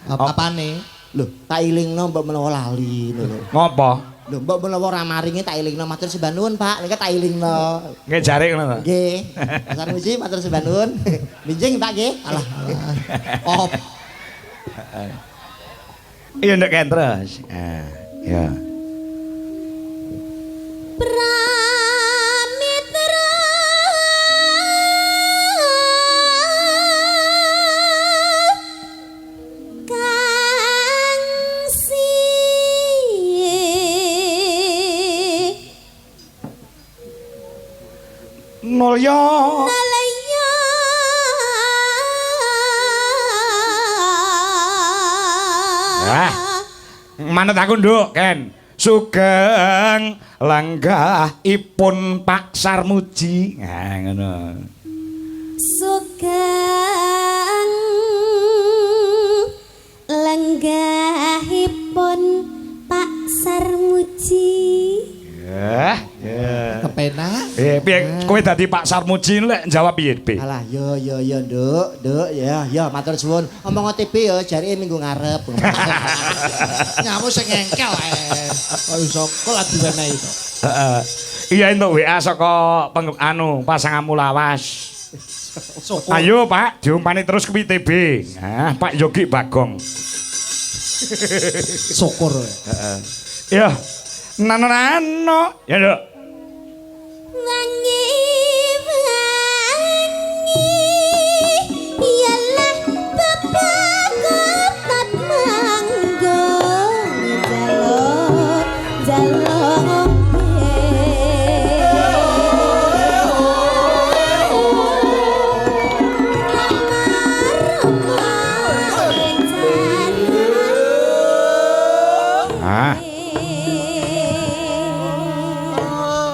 Apane? Lho, tak ilingno mbok menawa lali ngono. Ngopo? Lho, mbok menawa ora maringi tak ilingno matur sembah nuwun, Pak. Nek tak ilingno. Nggih jarik ngono to. Nggih. Pasar Muji matur sembah nuwun. Minjing Pak nggih. Alah. Op. Iya ndek terus. Ya. Pramitra Kangsi Mulya manut aku nduk Ken sugeng lenggahipun Pak Sarmuji ngono sugeng lenggahipun Pak Sarmuji Kepenak. Piye kowe dadi Pak Sarmuji lek jawab piye Bi? Alah yo Nduk ya matur suwun. Omong OTP ya jarike minggu ngarep. Nyamu sing engkel ae. Kok iso kok lagi diwenehi to. Heeh. Iya entuk WA saka pasanganmu lawas. Ayo Pak, diumpani terus ke TB. Nah, Pak Yogi Bagong. Syukur. Heeh. Ya. Nano. Ya, Nduk. Wangi ialah bapak kotat manggung jaluk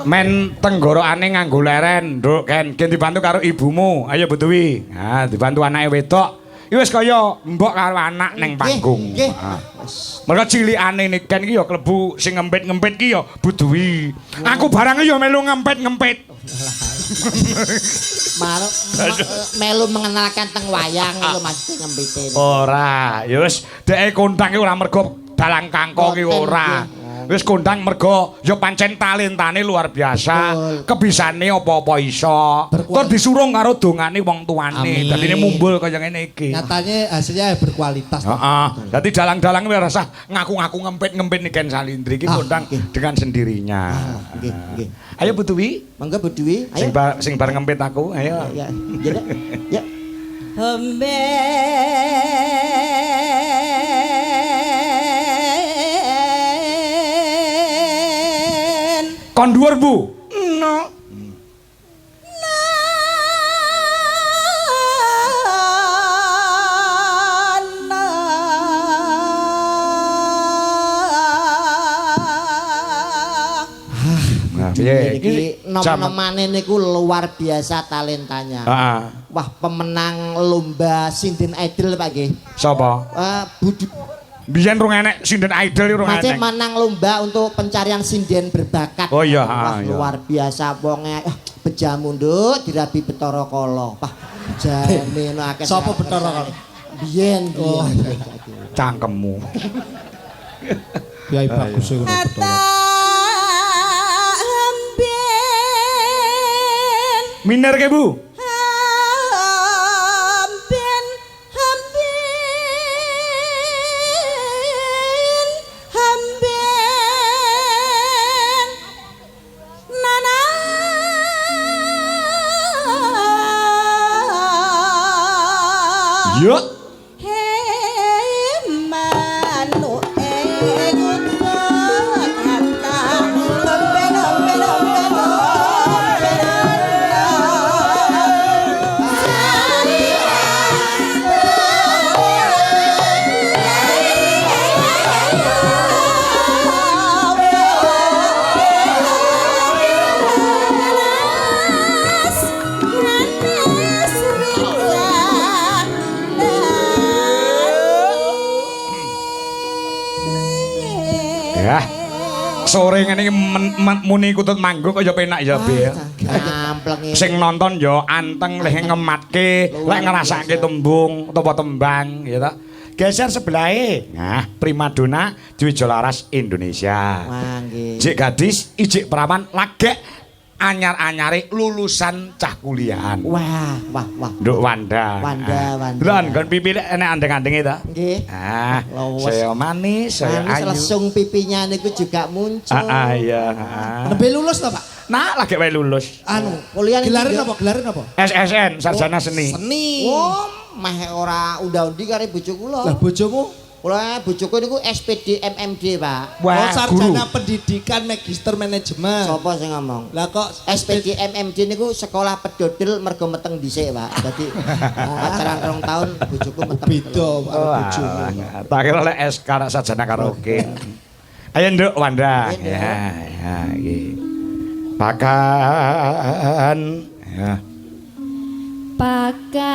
men tenggorokane nganggo leren, Nduk, Ken. Gen dibantu karo ibumu. Ayo Butuwi. Ha, dibantu anake wedok. Iki wis kaya mbok karo anak ning panggung. Nggih. Mergo cilikane Niken iki ya klebu sing ngempit-ngempit ki ya Butuwi. Aku barang ya melu ngempit-ngempit. Melu mengenalkan teng wayang lho Mas ngempitin. Ora, ya wis dheke kondang ora mergo dalang kangkong ki ora. Wis kondang mergo ya pancen talentane luar biasa. Kebisane apa-apa iso. Tur disurung karo dongane wong tuane. Dadine mumbul kaya ngene iki. Nyatane hasilnya berkualitas. Heeh. Dadi dalang-dalang ora usah ngaku-ngaku ngempit-ngempit Niken Salindri iki kondang dengan sendirinya. Nggih. Ayo Butuwi. Mangga Butuwi. Ayo. Sing bareng ngempit aku. Ayo. Ya. Kon dhuwur Bu. No. Iki nom-nomane niku luar biasa talentanya. Wah, pemenang lomba Sinden Idol Pak nggih. Sapa? Budi. Biyen rung enek Sinden Idol rung enek. Masih menang lomba untuk pencarian sinden berbakat. Oh iya, wah, luar biasa wonge bejamu Nduk dirabi Betara Kala. Wah, jane akeh. Sapa Betara Kala? Biyen. Cangkemmu. Kiai bagus ngono Betara. Miner ke Bu? Hamben nana Yo he manu Ya. Sore ngene iki muni kutut manggung kaya penak ya Be. Gampleng. Sing nonton ya anteng leh ngematke, lek ngrasake tembung utawa tembang ya ta. Geser sebelahe. Nah, primadona Dwijo Laras Indonesia. Wah, nggih. Jik gadis, ijik perawan lagek anyar-anyare lulusan cah kuliahan. Wah. Nduk Wanda. Wanda. Lho kan pipi enek andeng-andenge ta? Nggih. Saya manis, saya manis ayu. lesung pipinya niku juga muncul. Iya. Nembe lulus ta, Pak? Nah, lagi wae lulus. Kuliah Gelarin apa? SSN, sarjana seni. Oh, meh ora unda-undi karo bojo kula. Lah bojomu? Kula bojoku niku SPD MMD, Pak. Wah, sarjana pendidikan magister manajemen. Sapa sing ngomong? Lah kok SPD MMD niku sekolah pedodel mergo meteng dhisik, Pak. Dadi pacaran 2 tahun bojoku meteng. Beda karo bojomu. Tak kira lek SK sarjana karaoke. Ayo Nduk Wanda. Ya, iki. Pakan. Ya. Pakan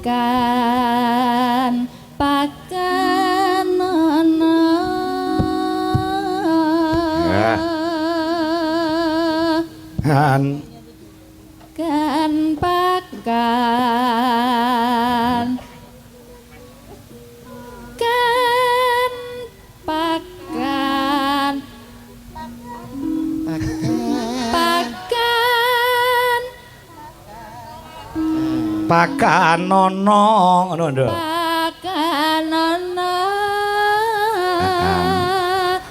kan pakan nono Kan pakan Pakanono ngono Nduk. Pakanono.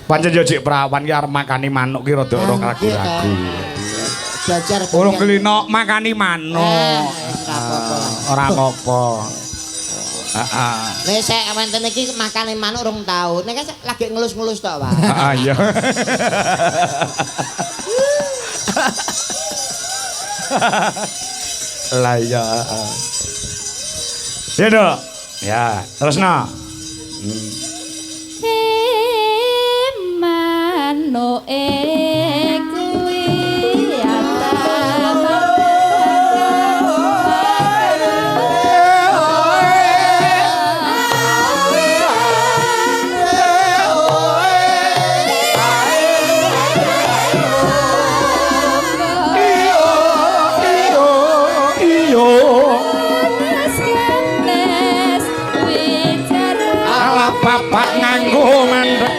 Pancen yo jek prawan ki arep makani manuk ki rada ora ragu-ragu. Belajar Urung kelino makani manuk. Ora apa-apa. Heeh. Nek sek wonten iki makane manuk 2 tahun. Nek lagi ngelus-ngelus tok, Pak. Heeh iya. Lah ya. Ya Dok. Ya, terusno. Manuk kuwi bapak nganggo mandek.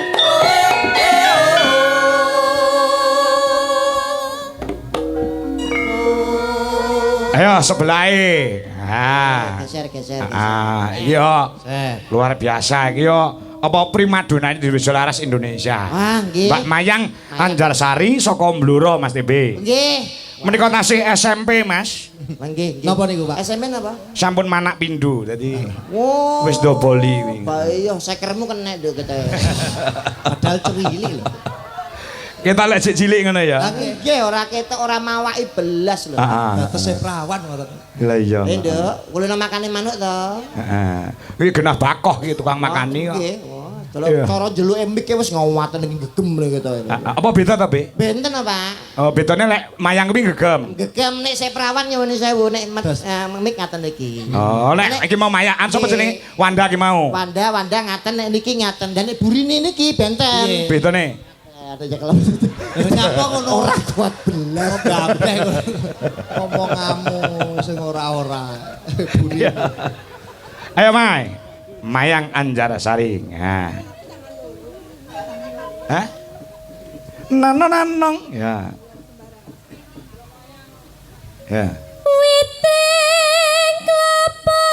Ayo sebelahe. Geser. Iya. Luar biasa iki yo. Apa primadona Dwijo Laras Indonesia. Wah, nggih. Mbak Mayang Anjarsari saka Bluro Mas TB. Nggih. Menika tasih SMP, Mas. Nggih. Napa niku, Pak? SMP napa? Sampun manak pindho dadi Oh. wis doboli wingi. Pak iya sekermu kena nduk kete. Padahal cilik lho. Kita lek jek cilik ngono ya. Nggih, ora ketok ora mawaki belas lho. Heeh. Batese prawan ngoten. Lah iya. Nduk, kulino makane manuk to. Heeh. Iki genah bakoh iki tukang makani kok. Nggih. Delok cara jeluke mik wis ngawaten iki gegem lho gitu. Apa beda ta, Be? Benten apa? Oh, bedane lek mayang kuwi gegem. Gegem nek saya perawan nyuwun sewu nek mik ngaten iki. Oh, lek iki mau mayakan sapa jenenge? Wanda ki mau. Wanda ngaten nek niki ngaten. Dan nek burine niki benten. Bedane? Ada jekelem. Nyapa ngono? Ora kuat bener. Gableh ngomonganmu sing ora-ora. Buri. Ayo, Mai. Mayang Anjarsari. Nah. Hah? Nanong. Ya. Ya. Witing klapa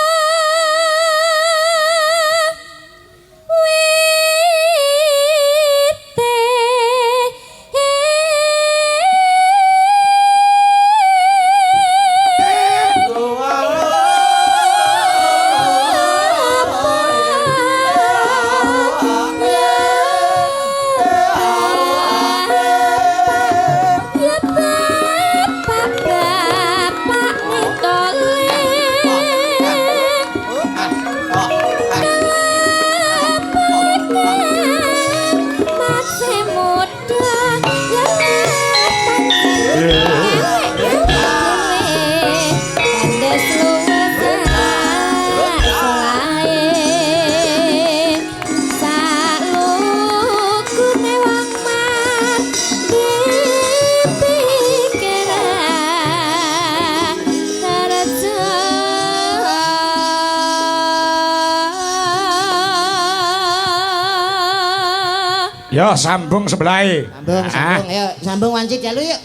Ya sambung sebelahe. Sambung, ayo sambung wancit ya lu yuk.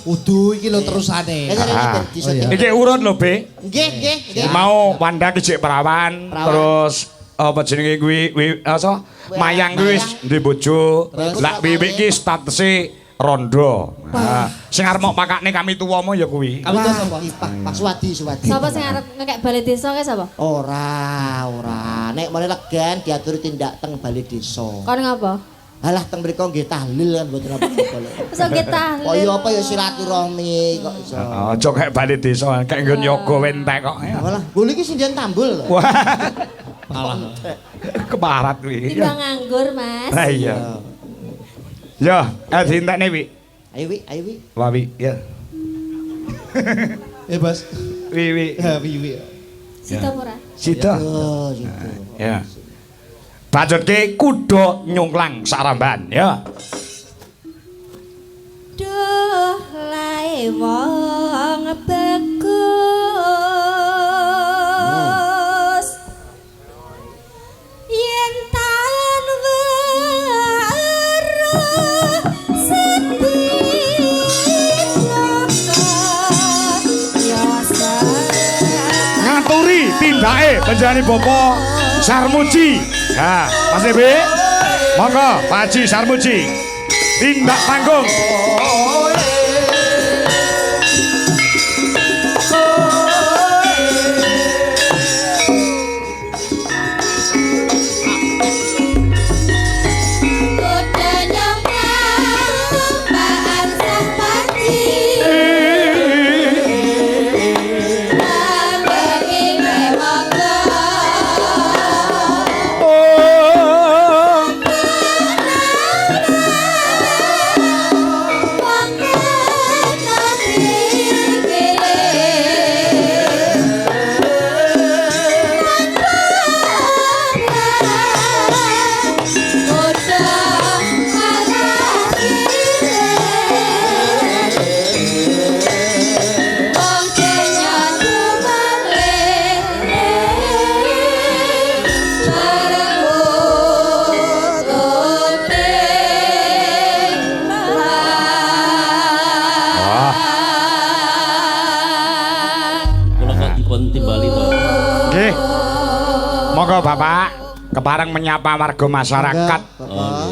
Kudu iki lho terusane. Iki urut lho, Be. Nggih. Mau Wanda ki perawan, terus apa jenenge kuwi Mayang kuwi wis duwe bojo. Lah Wiwik ki statuse rondo. Sing arep mok pakane kami tuwama ya kuwi. Kami tuwa sapa? Pak Suwadi. Sapa sing arep ngekek bali desa ke sapa? Ora. Nek mulai legan diaturi tindak teng bali desa. Kon ngapa? Alah teng mriku nggih tahlil kan mboten apa-apa lho. Wis nggih tahlil. Kaya apa ya silaturahmi kok iso. Aja kek bali desa, kek nggon yoga wentek kok. Walah, bulu iki sindian tambul. Wah. Alah. Keparat kuwi. Timbang nganggur, Mas. Ha iya. Ya, dintekne Wi. Ayo Wi. Wah Wi, ya. Bos. Wi. Wi. Sita ora? Sita. Oh, gitu. Ya. Bajutke kuda nyungklang saramban, ya. Duh lae wong bagus. Yen tan weruh ngaturi tindake panjenengane Bapak Sarmuji. Ha, Mas Ebe. Monggo Pak Haji Sarmuji. Tindak panggung. Monggo Bapak kepareng menyapa warga masyarakat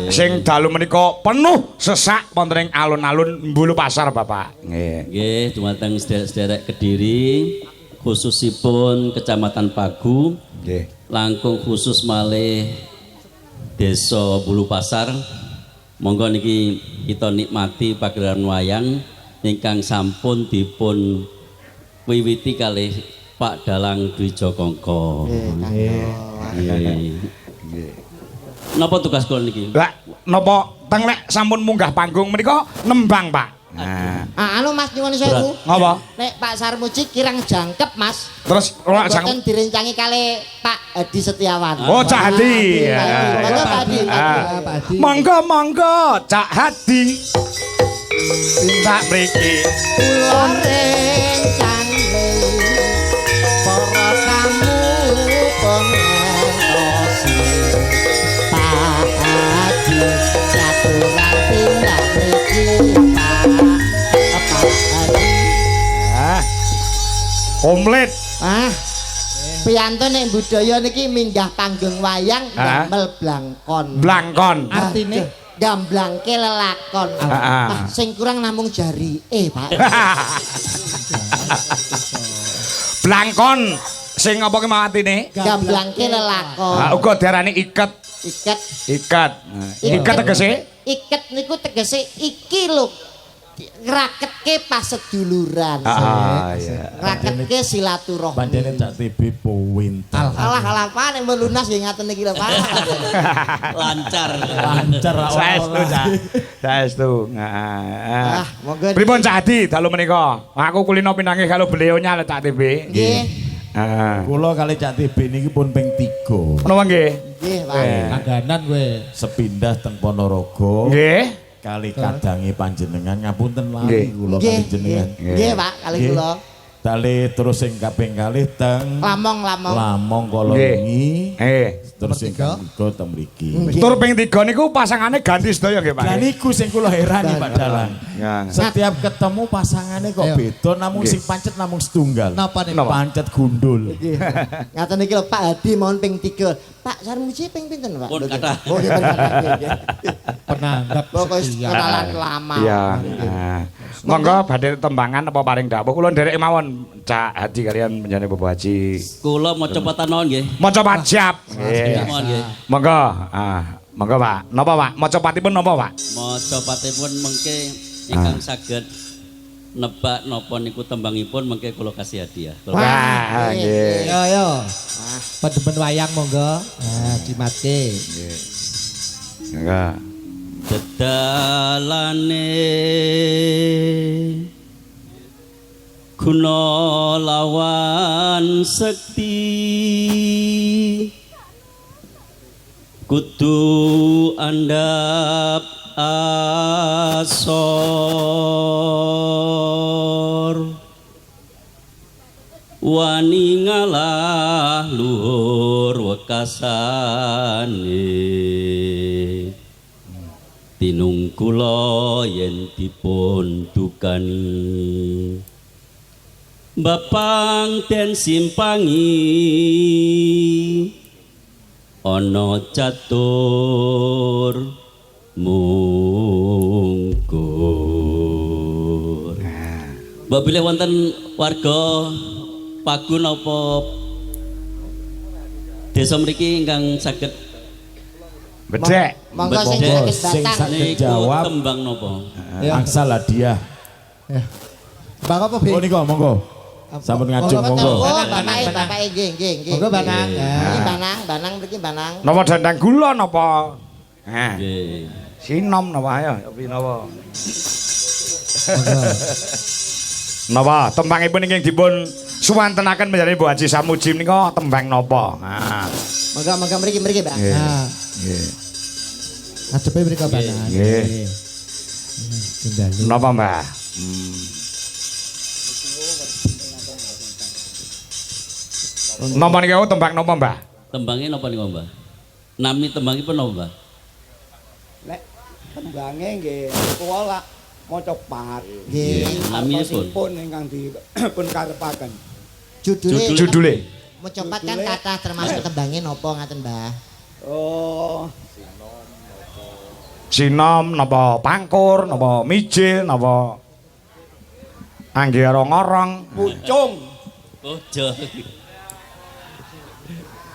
sing dalu menika penuh sesak wonten ing alun-alun Mbulu Pasar Bapak. Nggih, dumateng sederek Kediri khususipun Kecamatan Pagu. Nggih. Langkung khusus malih Desa Mbulu Pasar. Monggo niki kita nikmati pagelaran wayang ingkang sampun dipun wiwiti kalih Pak Dalang Dwi Jokongko. Nggih. Napa tugas kula niki? Lah, napa teng nek sampun munggah panggung menika nembang, Pak. Nah. Anu Mas nyuwun sewu. Ngapa? Nek Pak Sarmuji kirang jangkep, Mas. Terus ora jangkep. Boten direncangi kali Pak Hadi Setiawan. Oh, Cak Hadi. Monggo, Cak Hadi. Tindak mriki. Kula rencang para kamu pengentosi Pak Hadi caturan tindak mriki Pak Hadi. Komplit. Piantun ning budaya niki minggah panggung wayang damel blangkon. Blangkon. Artine gamblangke lelakon. Sing kurang namung jarike, Pak. Blangkon sing apa ki mawatine? Gamblangke lelakon. Uga diarani iket. Iket tegese? Iket niku tegese iki lho. Raketke paseduluran. Iya. Raketke silaturahmi. Pancene Cak TB powintal. Alah Pak nek melunas nggih ngaten iki lho Pak. Lancar. Saestu Cak. Saestu. Monggo. Pripun Cak Hadi dalu menika? Aku kulino pinanggih kalau beliaunya Cak TB. Nggih. Kula kali Cak TB niki pun ping 3. Menapa nggih? Nggih, Pak. Langganan kowe sepindah teng Ponorogo. Nggih. Kali kadangi panjenengan ngapunten lali kula kali jenengan. Nggih, Pak, kali kula. Dale terus sing kaping kalih teng Lamong Kolongi. Terus sing ketiga teng mriki. Tur ping 3 niku pasangane ganti sedaya nggih Pak. Lah niku sing kula herani Pak Dalang. Setiap ketemu pasangane kok beda namung sing pancet namung setunggal. Napa nih pancet gundul. Ngaten iki lho Pak Hadi mohon ping 3. Pak Sarmuji ping pinten Pak? Pun kathah. Oh nggih penanggap pokoke kenalan lama. Iya. Monggo badhe tembangan apa paring dawuh kula nderek mawon Cak Hadi kalian menjane Bapak Haji. Kula maca patanon nggih. Maca pajab. Mohon nggih. Monggo. Monggo Pak. Napa Pak? Maca patipun napa Pak? Maca patipun mengke ingkang saged nebak napa niku tembangipun mengke kula kasih hadiah. Wah, nggih. Yo. Pedemen wayang monggo. Dimatke. Nggih. Enggak. Dedalane guna lawan sekti kudu andap asor wani ngalah luhur wekasane tinung kula yen dipun dukani bapang den simpangi ana catur mungkur. Babile wonten warga Pagun apa desa mriki ingkang saged bedhek. Monggo sing saged jawab tembang napa? Angsal hadiah. Bang apa Bi? Oh niku monggo. Sampun ngajeng monggo. Oh, bapake nggih. Monggo Banang. Iki Banang mriki Banang. Napa dandang gula napa? Nggih. Sinom napa ayo piye napa? Napa tembangipun ingkang dipun suwantenaken menjadi Bu Haji Samuji menika tembang napa? Monggo mriki Mbak. Nggih. Adepe mriki Banang. Nggih. Napa Mbah? Napa niku tembang napa Mbah? Tembangnya napa niku Mbah? Nami tembangipun napa Mbah? Nek tembange nggih kula maca pat. Nggih. Naminipun ingkang dipun karepaken. Judule. Mecopat kan kathah termasuk tembange napa ngaten Mbah? Oh, Sinom napa pangkur napa mijil napa anggara ngorong pucung. Ojo.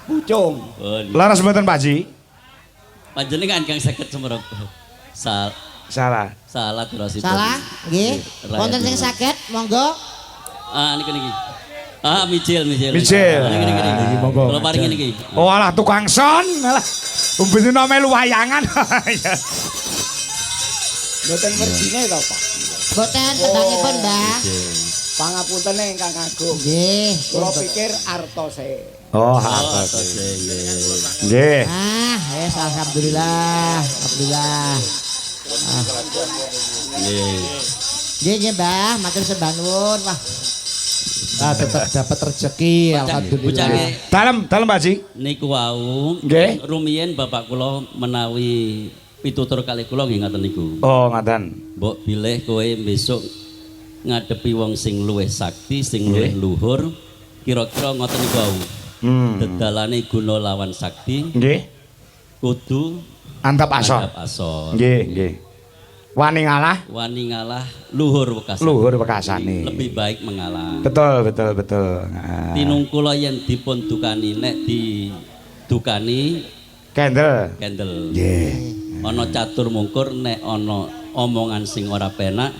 Pucung. Laras mboten Pak Ji? Panjenengan kang saged semerep. Salah. Salah terus itu. Salah? Nggih. Wonten sing saged monggo. Niki. Mijil. Mijil. Niki. Monggo. Kula paringi niki. Oh alah tukang son. Alah. Umbene melu wayangan. Mboten merjine to, Pak. Mboten tembangipun Mbah. Pangapuntene ingkang agung. Nggih. Kula pikir artose. Oh, nggih. Wes alhamdulillah. Nggih Mbah, matur sembah nuwun. Wah. Tetap dapat rezeki alhamdulillah. Dalem Pak Ji. Niku wau. Nggih. Rumiyin bapak kula menawi pitutur kalih kula nggih ngaten niku. Oh, ngaten. Mbok bilih kowe besok ngadepi wong sing luwih sakti, sing luwih luhur, kira-kira ngoten niku wau. Dedalane guna lawan sakti. Nggih. Kudu Antap asor. Nggih. Wani ngalah luhur wekasane. Lebih baik mengalah. Betul. Tinung kula yen dipun dukani nek didukani kendel. Nggih. Ana catur mungkur nek ana omongan sing ora penak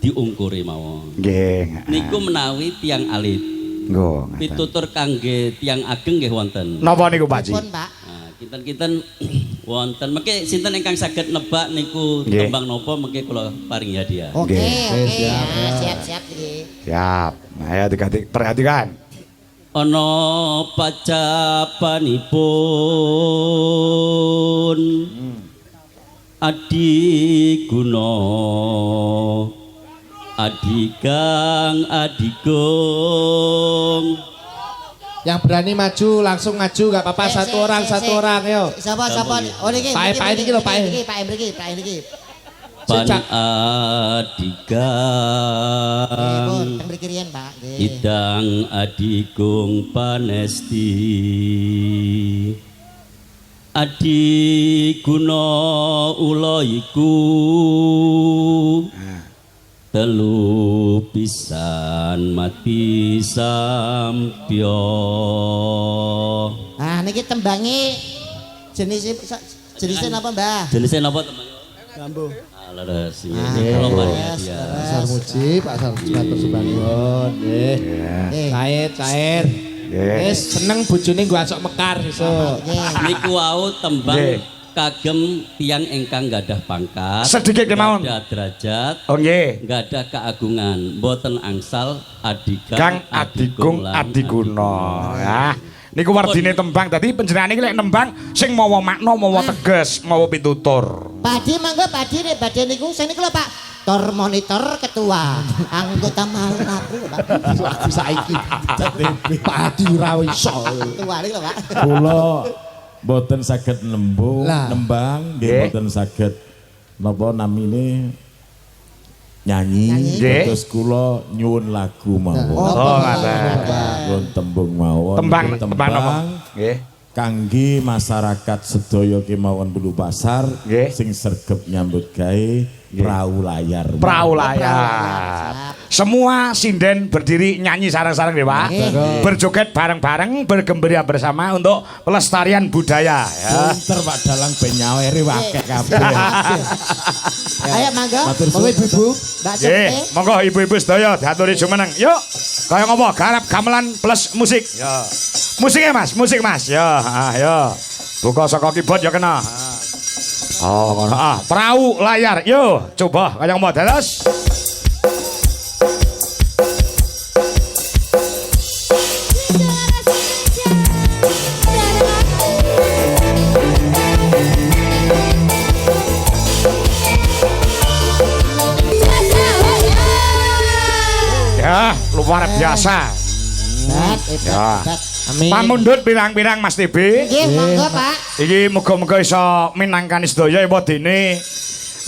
diungkuri mawon. Nggih. Niku menawi tiang alit. Nggo. Pitutur kangge tiang ageng nggih wonten. Napa niku Pak Ji? Pak. Kinten-kinten wonten. Mengke sinten ingkang saged nebak niku tembang napa mengke kula paringi hadiah. Oke. Siap nggih. Siap. Ayo perhatikan. Ana pacapanipun Adi Guna Adigang Adigung. Yang berani maju langsung maju enggak apa-apa satu orang yo. Siapa? Oh niki. Pak ini lho Pak. Pak niki. Pan Adigang. Teng mriki riyen, Pak. Idang Adigung Panesti. Adi guna ula iku telu pisan mati sampya. Ah niki tembange jenisnya napa, Mbah? Jenisnya napa tembange? Gambo. Alah sing kalau dia. Pasar Muji, Pak Sarjito Subanggon. Nggih. Cair. Wis seneng bojone nggo asok mekar sesuk. Niku wau tembang kagem tiyang ingkang gadah pangkat. Sedikit kemawon. Gadah derajat. Oh nggih. Gadah keagungan, mboten angsal Kang Adigung Adiguna. Ya. Niku wardine tembang dadi panjenengan iki lek nembang sing mawa makna, mawa teges, mawa pitutur. Badhe mangga badhe niku sing niku lho Pak. Tor monitor ketua anggota malang aku Pak. Aku saiki padi ora iso. Ketua niku lho Pak. Kula mboten saged nembang, nggih mboten saged napa namine nyanyi. Terus kula nyuwun lagu mawon. Oh ngaten. Nyuwun tembung mawon. Tembang nggih. Kangge masyarakat sedaya kemawon Bulu Pasar sing sregep nyambut gawe Perahu layar. Semua sinden berdiri nyanyi sareng-sareng deh Pak. Berjoget bareng-bareng, bergembira bersama untuk pelestarian budaya. Pinter Pak Dalang ben nyaweri wakek kabeh. Ayo mangga, monggo ibu-ibu, Mbak Cepte. Monggo ibu-ibu sedaya diaturi jumeneng. Yuk, kaya ngopo garap gamelan plus musik. Ya. Musiknya Mas, musik Mas. Ya, ayo. Buka saka keyboard ya kena. Oh, ngono. Perahu layar. Yo, coba kaya ngopo dados. Ya, luar biasa. Ya. Pamundhut pirang-pirang Mas TB. Nggih, monggo Pak. Iki muga-muga iso minangkani sedaya wadene.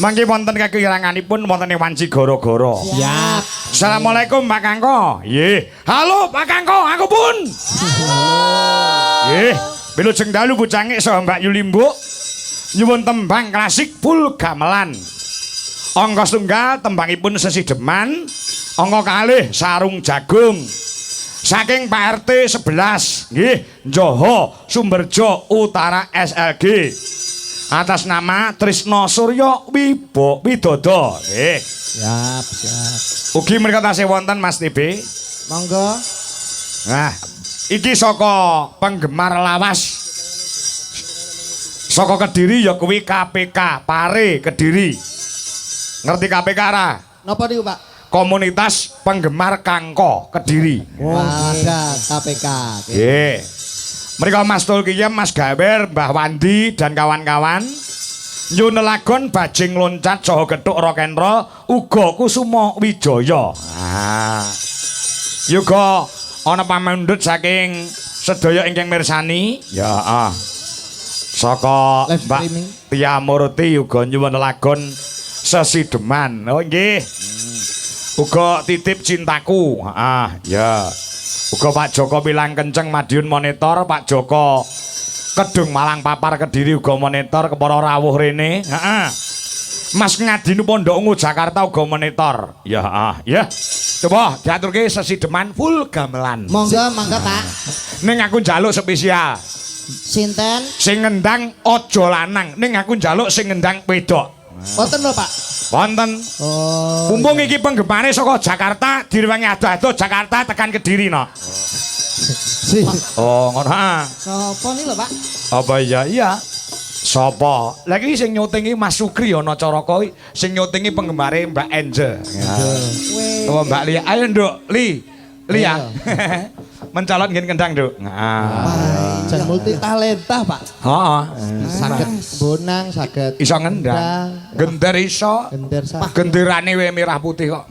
Mangke wonten kakiranganipun wonten ing wanci gara-gara. Siap. Assalamualaikum Pak Kangko. Nggih. Halo Pak Kangko, aku pun. Nggih, bilujeng dalu bucange saha Mbak Yuli Mbuk. Nyuwun tembang klasik full gamelan. Angka setunggal tembangipun Sesi Deman. Angka kalih Sarung Jagung. Saking Pak RT 11 nggih Njoho Sumberjo Utara SLG atas nama Trisno Suryo Widodo nggih. Siap. Ugi menika tasih wonten Mas TB. Monggo. Nah, iki saka penggemar lawas. Saka Kediri ya kuwi KPK Pare Kediri. Ngerti KPK ra? Napa niku Pak? Komunitas Penggemar Kangko Kediri. Ada KPK. Nggih. Mriko Mas Tulkiyem, Mas Gawer, Mbah Wandi dan kawan-kawan nyunelagon bajing loncat saha gethuk rock and roll uga Kusuma Wijaya. Yuga ana pamundhut saking sedaya ingkang mirsani. Ya, saka Mbak Tia Murti yuga nyuwun lagon Sesi Deman. Oh nggih. Uga titip cintaku. Ya. Uga Pak Joko Pilang Kenceng Madiun Monitor, Pak Joko Kedung Malang Papar Kediri uga monitor, kepara rawuh rene. Mas Ngadinu Pondok Ungu Jakarta uga monitor. Ya, ya. Coba diaturke Sesi Deman full gamelan. Monggo, mangga Pak. Ning aku njaluk spesial. Sinten? Sing ngendang aja lanang, ning aku njaluk sing ngendang wedok. Wonten lho Pak. Wonten. Oh. Mumpung iki penggemare saka Jakarta, direwangi ado-ado Jakarta tekan Kediri no. Oh, ngono ha. Sopo nih lho Pak? Apa iya? Iya. Sopo? Lagi sing nyutingi Mas Sukri ana Caraka sing nyutingi penggemare Mbak Angel. Oh, Mbak Lia. Ayo, Nduk. Li ya. Mencalon ngen kendang, Nduk. Jan multi talenta, Pak. Heeh. Saged bonang, saged iso ngendang. Gender iso. Gender sak. Genderane we merah putih kok.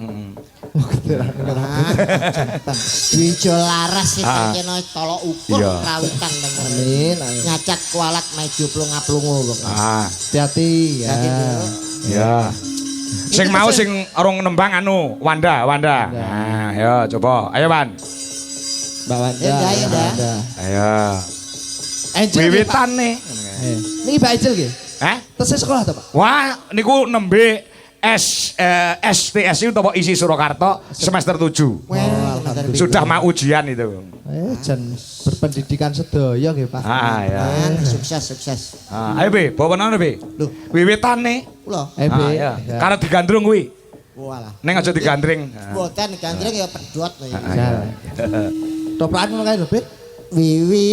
Wijo laras sih kena tolok ukur rawitan Amin. nyacat kualat maju plunga-plungu Hati-hati ya. Ya. Sing mau sing orang nembang anu Wanda. Nah, ayo coba. Ayo, Wan. Mbak Wanda. Ayo. Angel wiwitan nih. Niki Mbak Angel nggih. Tesih sekolah ta, Pak? Wah, niku nembe STS itu apa isi Surakarta semester 7. Sudah mau ujian itu. Jan berpendidikan sedaya nggih, Pak. Ya. Sukses. Ayo Be, bawa nang Be. Lho, wiwitane. Kula. Ya. Karena digandrung kuwi. Walah. Ning aja digandring. Mboten digandring ya pedhot ya. Toplakan ngono kae lho, Bet. Wiwitane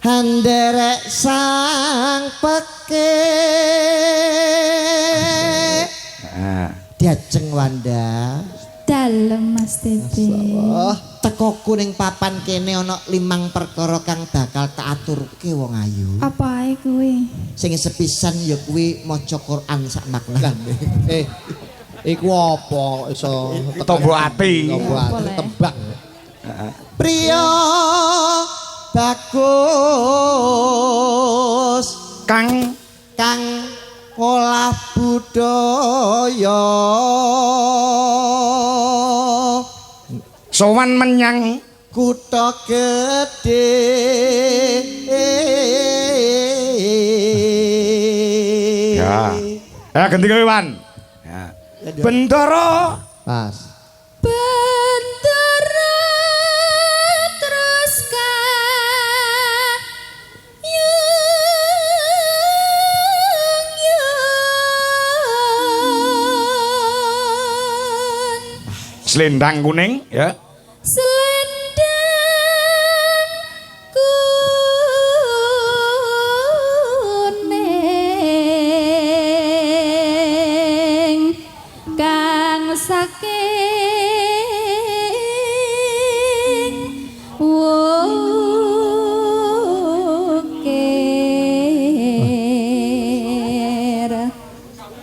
handerek sang peke diajeng Wanda dalem Mas Tebe teko kuning papan kene ana 5 perkara kang bakal tak aturke wong ayu. Apa ae kuwi? Sing sepisan ya kuwi maca Quran sak maknane. Iku apa iso tombo ati. Tembak. Priya bagus Kang olah budaya sowan menyang kutha gedhe ya ganti kowe Wan ya Bendoro Pas Bendera terus selendang kuning ya. Selendang kuning kang saking wukir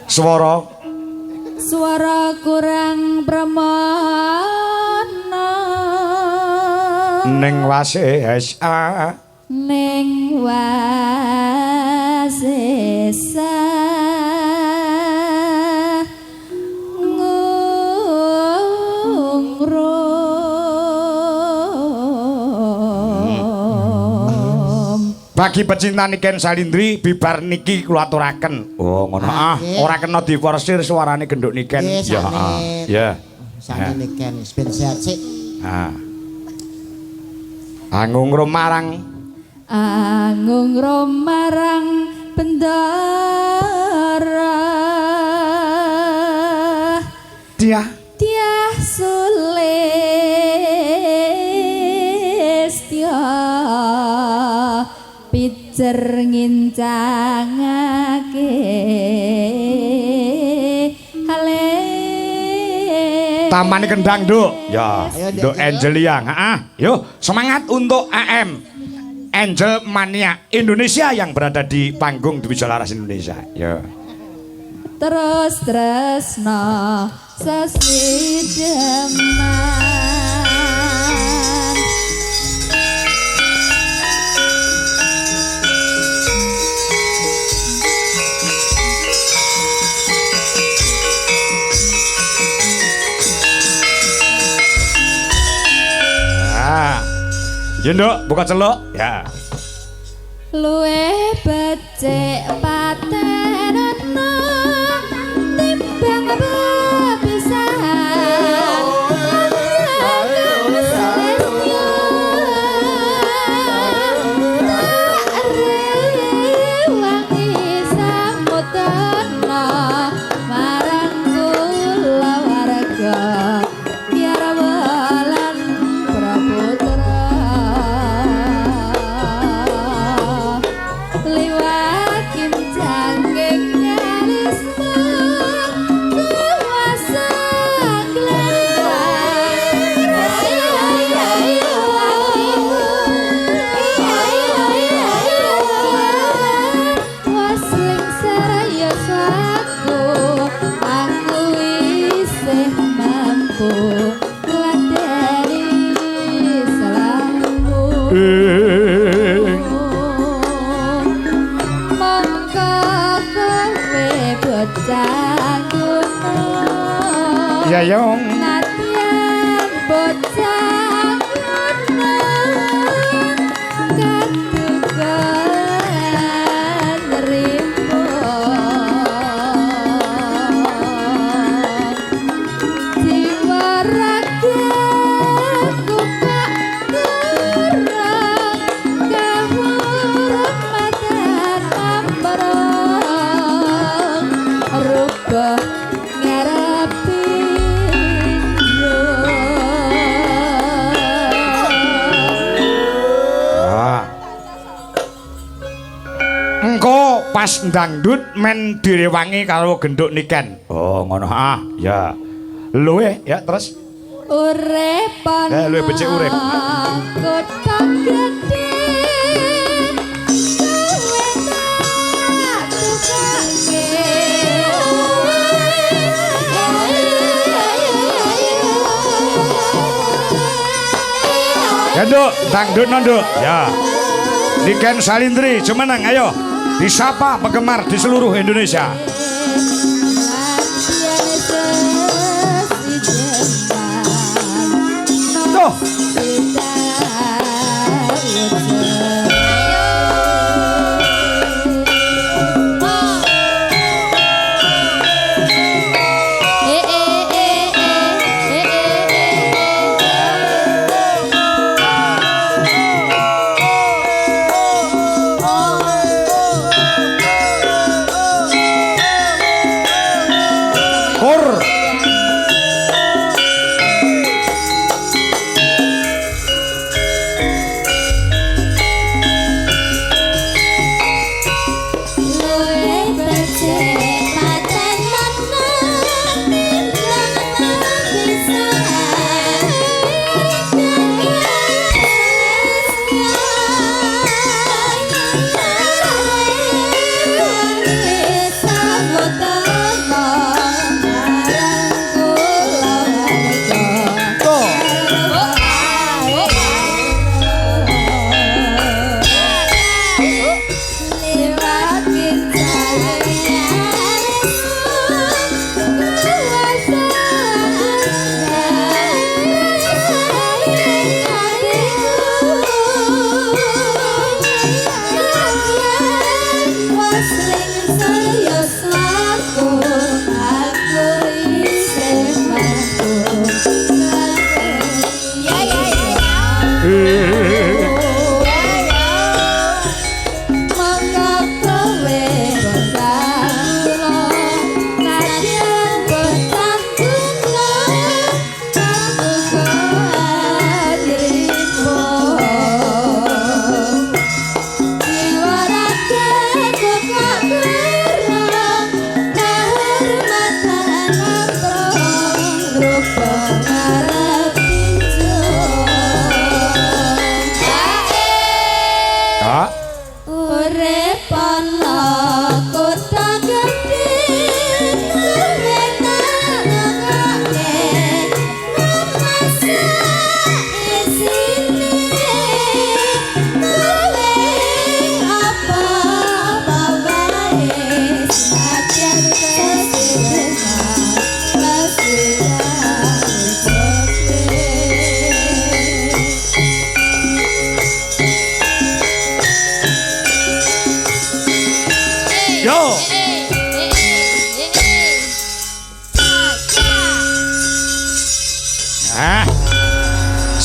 Suara kurang pramana ning wasesa bagi pecinta Niken Salindri bibar niki kula aturaken. Oh ngono ora kena diforsir suarane genduk Niken. Ya. Sane Niken ben sehat sik. Anggung romarang bendara Tiah Sulistya pijer ngincangake Taman Kendang Duk. Ya, Duk Angelia. Yuk, semangat untuk AM Angel Mania Indonesia yang berada di panggung Dwi Laras Indonesia. Ya. Terus tresno sesideman Jenduk, buka celuk. Ya. Luwe becik patenana timbang bepisahan wangi samudana marang kula warga biar walan praputra liwat kincang mampu ngladeni salahmu mongko kowe bocah gunung ya yong nadyan bocah gunung katukan rimbo jiwa ragaku tak kurang kahormatan ambarang rubah ngarepi engko pas dangdut men direwangi karo genduk niken. Oh ngono ya. Luwe ya terus. Urip luwe becik urip. Kota gede. Kowe tak tukake. Genduk, dangdut nonduk. Ya. Niken Salindri, Jumeneng, ayo. Disapa penggemar di seluruh Indonesia. Tuh.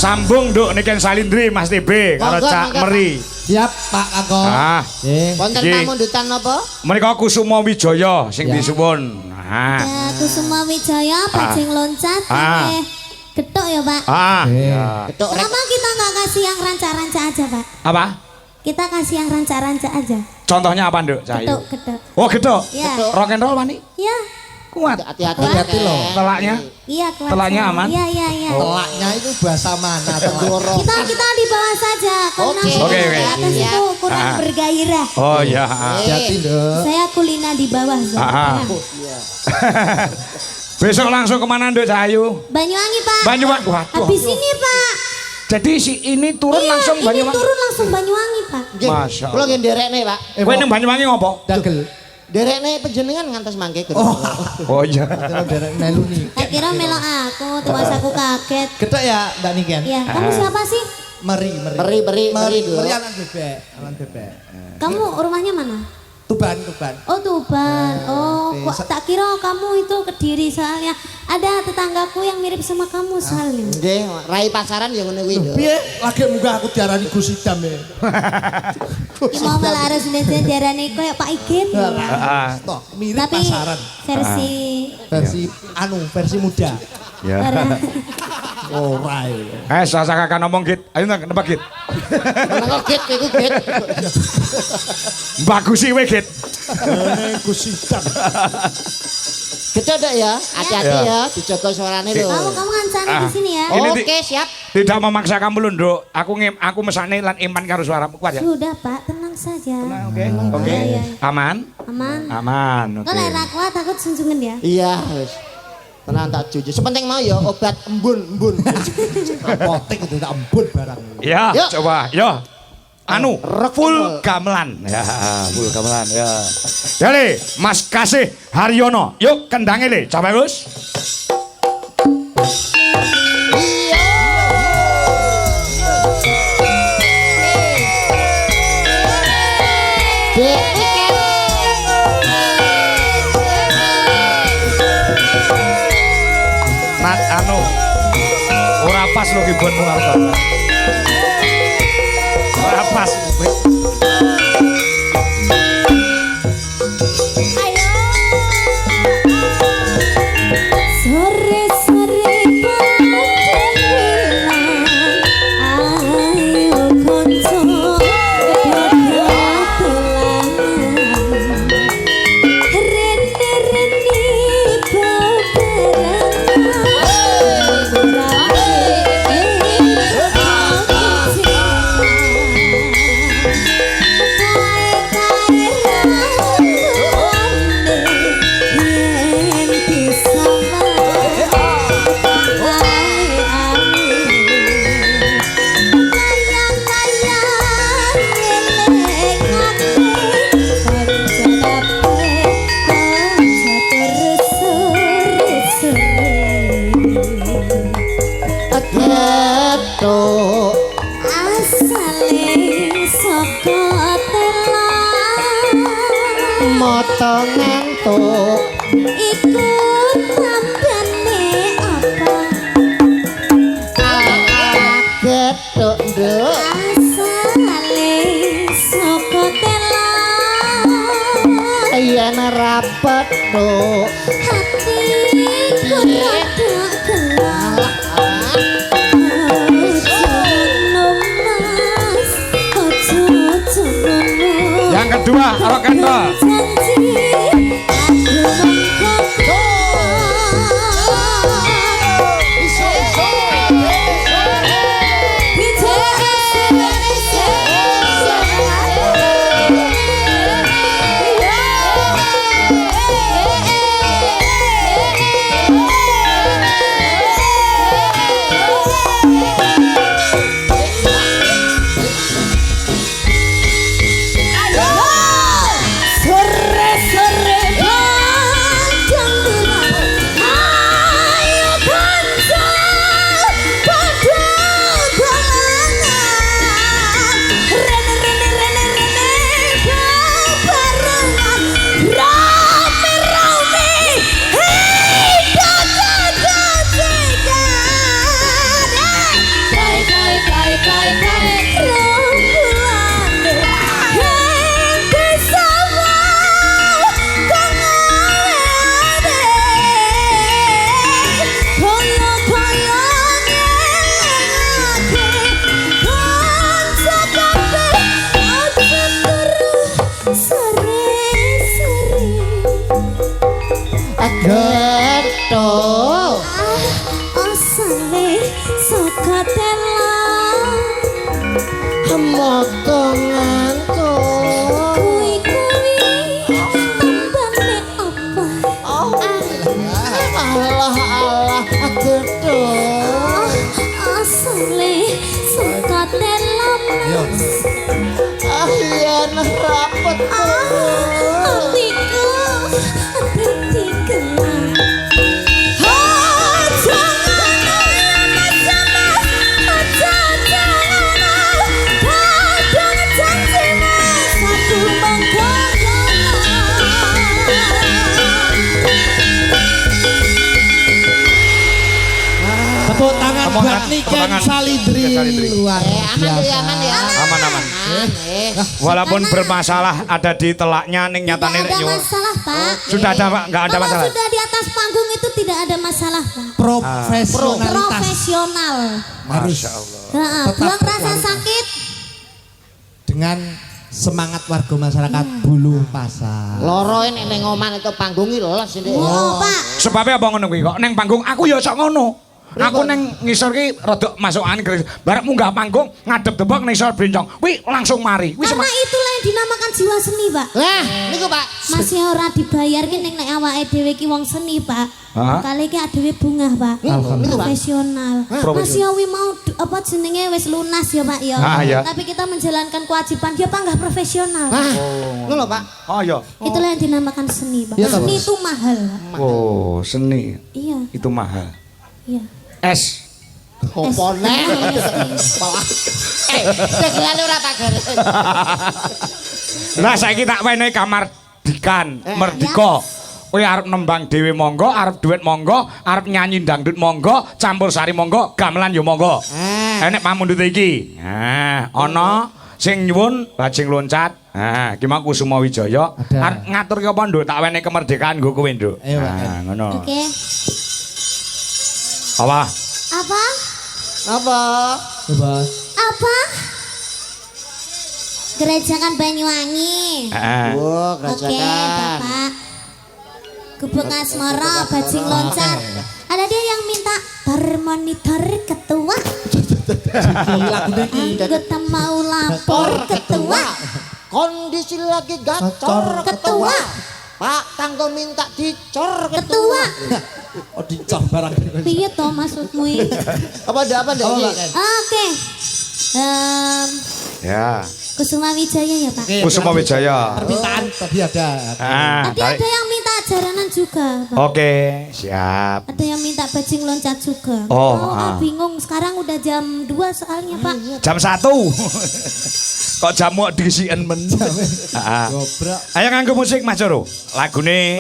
Sambung Nduk Niken Salindri Mas TB karo Cak Meri. Siap Pak Kakok. Wonten pamundutan napa? Menika Kusuma Wijaya sing disuwun. Kusuma Wijaya bajing loncat getok ya Pak. Getok. Kenapa kita nggak kasih yang ranca-ranca aja Pak? Apa? Kita kasih yang ranca-ranca aja. Contohnya apa Nduk? Getok, getok. Oh getok? Iya. Rock and roll Wani? Iya. Kuat. Hati-hati loh. Telaknya? Iya kuat. Telaknya aman? Iya iya iya. Telaknya itu bahasa mana? Tenggorok. Kita di bawah saja. Oke. Di atas itu kurang bergairah. Oh iya. Hati-hati Nduk. Saya kulina di bawah. Besok langsung kemana Nduk Cahayu? Banyuwangi Pak. Banyuwangi. Waduh. Habis ini Pak. Jadi si ini turun langsung Banyuwangi. Ini turun langsung Banyuwangi Pak. Masya Allah. Kula nggih nderekne Pak. Kowe ning Banyuwangi ngopo? Dagel. Derekne panjenengan ngantos mangke. Oh iya. Derek melu nih. Tak kira melok aku, terus aku kaget. Ketok ya Mbak Niken? Ya, kamu siapa sih? Meri Meri dulu. Meri anak bebek. Kamu rumahnya mana? Tuban. Oh Tuban. Oh, kok tak kira kamu itu Kediri soalnya ada tetanggaku yang mirip sama kamu Salim. Nggih, rai pasaran ya ngono kuwi lho. Piye? Lagi munggah aku diarani Gus Idam ya. Ki mau malah harus diarani koyo Pak Igit. Toh, mirip Tapi pasaran. Versi muda. Ya. Ora. Sasa kakak ngomong Git. Ayo nembak Git. Meneng Git iku Git. Bagus sih we Git. Gus Idam. Gedhe Dak ya, hati-hati ya, dijaga suarane lho. Kamu ngancani di sini ya. Oke, siap. Tidak memaksa kamu lho, Nduk. Aku mesane lan iman karo suaramu kuat ya. Sudah Pak, tenang saja. Oke. Aman? Aman. Oke. Kalau enak kuat takut sunjungan ya. Iya, wis. Tenang tak jujur. Sepenting mau ya obat embun. Apotek itu tak embun barang. Ya, Yuk. coba. Yo. Full gamelan. Ya, full gamelan ya. Jadi, Mas Kasih Haryono. Yuk kendange le, coba Gus. Nat ora pas lo kibonmu apa. Ora pas. ngantuk ikut tambane apa gedhok nduk asale saka telon yen rapet nduk hatiku rada gelap yang kedua awak kata Allah Allah aduh asale suka telam yen rapet hatiku hati gelap Tepuk tangan buat Niken Salindri. Luar biasa. Aman. Walaupun bermasalah ada di telaknya ning nyatane tidak ada masalah, Pak. Sudah ada, Pak? Enggak ada masalah. Sudah di atas panggung itu tidak ada masalah, Pak. Profesional. Masya Allah. Buang rasa sakit dengan semangat warga masyarakat Bulu Pasar. Loro nek ning oman itu panggung iki los ini. Oh, Pak. Sebabnya apa ngono kuwi kok ning panggung aku ya sok ngono. Aku neng ngisor ki rada masukan bareng munggah panggung ngadep tebak ngisor bencong. Kuwi langsung mari. Karena itulah yang dinamakan jiwa seni, Pak. Lah, niku Pak. Masih ora dibayar ki ning nek awake dhewe ki wong seni, Pak. Kali ki adewe bungah, Pak. Profesional. Masih wi mau apa jenenge wis lunas ya, Pak ya. Tapi kita menjalankan kewajiban dia panggah profesional. Ngono lho, Pak. Oh iya. Itulah yang dinamakan seni, Pak. Seni itu mahal. Oh, seni. Iya. Itu mahal. Iya. Es. Opone. Tegelane ora tak garis. Lah saiki tak wenehi kamar dikan, merdika. Kowe arep nembang dhewe monggo, arep duit monggo, arep nyanyi dangdut monggo, campur sari monggo, gamelan yo monggo. Enek pamundhut iki. Nah, ana sing nyuwun bajing loncat. Nah, iki mau Kusuma Wijaya. Arep ngatur ki apa, Nduk? Tak wenehi kemerdekaan nggo kowe, Nduk. Nah, ngono. Oke. Apa? Apa? Gerajakan Banyuwangi. Oh, Oke, Bapak. Gubuk Asmara, bajing loncat. Ada dia yang minta bermonitor ketua. Anggota mau lapor ketua. Kondisi lagi gacor ketua. Pak Tanggo minta dicor ketua. Oh dicor barang. Piye to maksudmu iki? Apa ndak iki? Oke. Ya. Kusuma Wijaya ya, Pak. Kusuma Wijaya. Permintaan tadi ada. Tadi ada yang minta jaranan juga, Pak. Oke, siap. Ada yang minta bajing loncat juga. Bingung sekarang udah jam 2 soalnya, Pak. Jam 1. Kok jamu disien men. Gobrok. Ayo nganggo musik Mas Joro. Lagune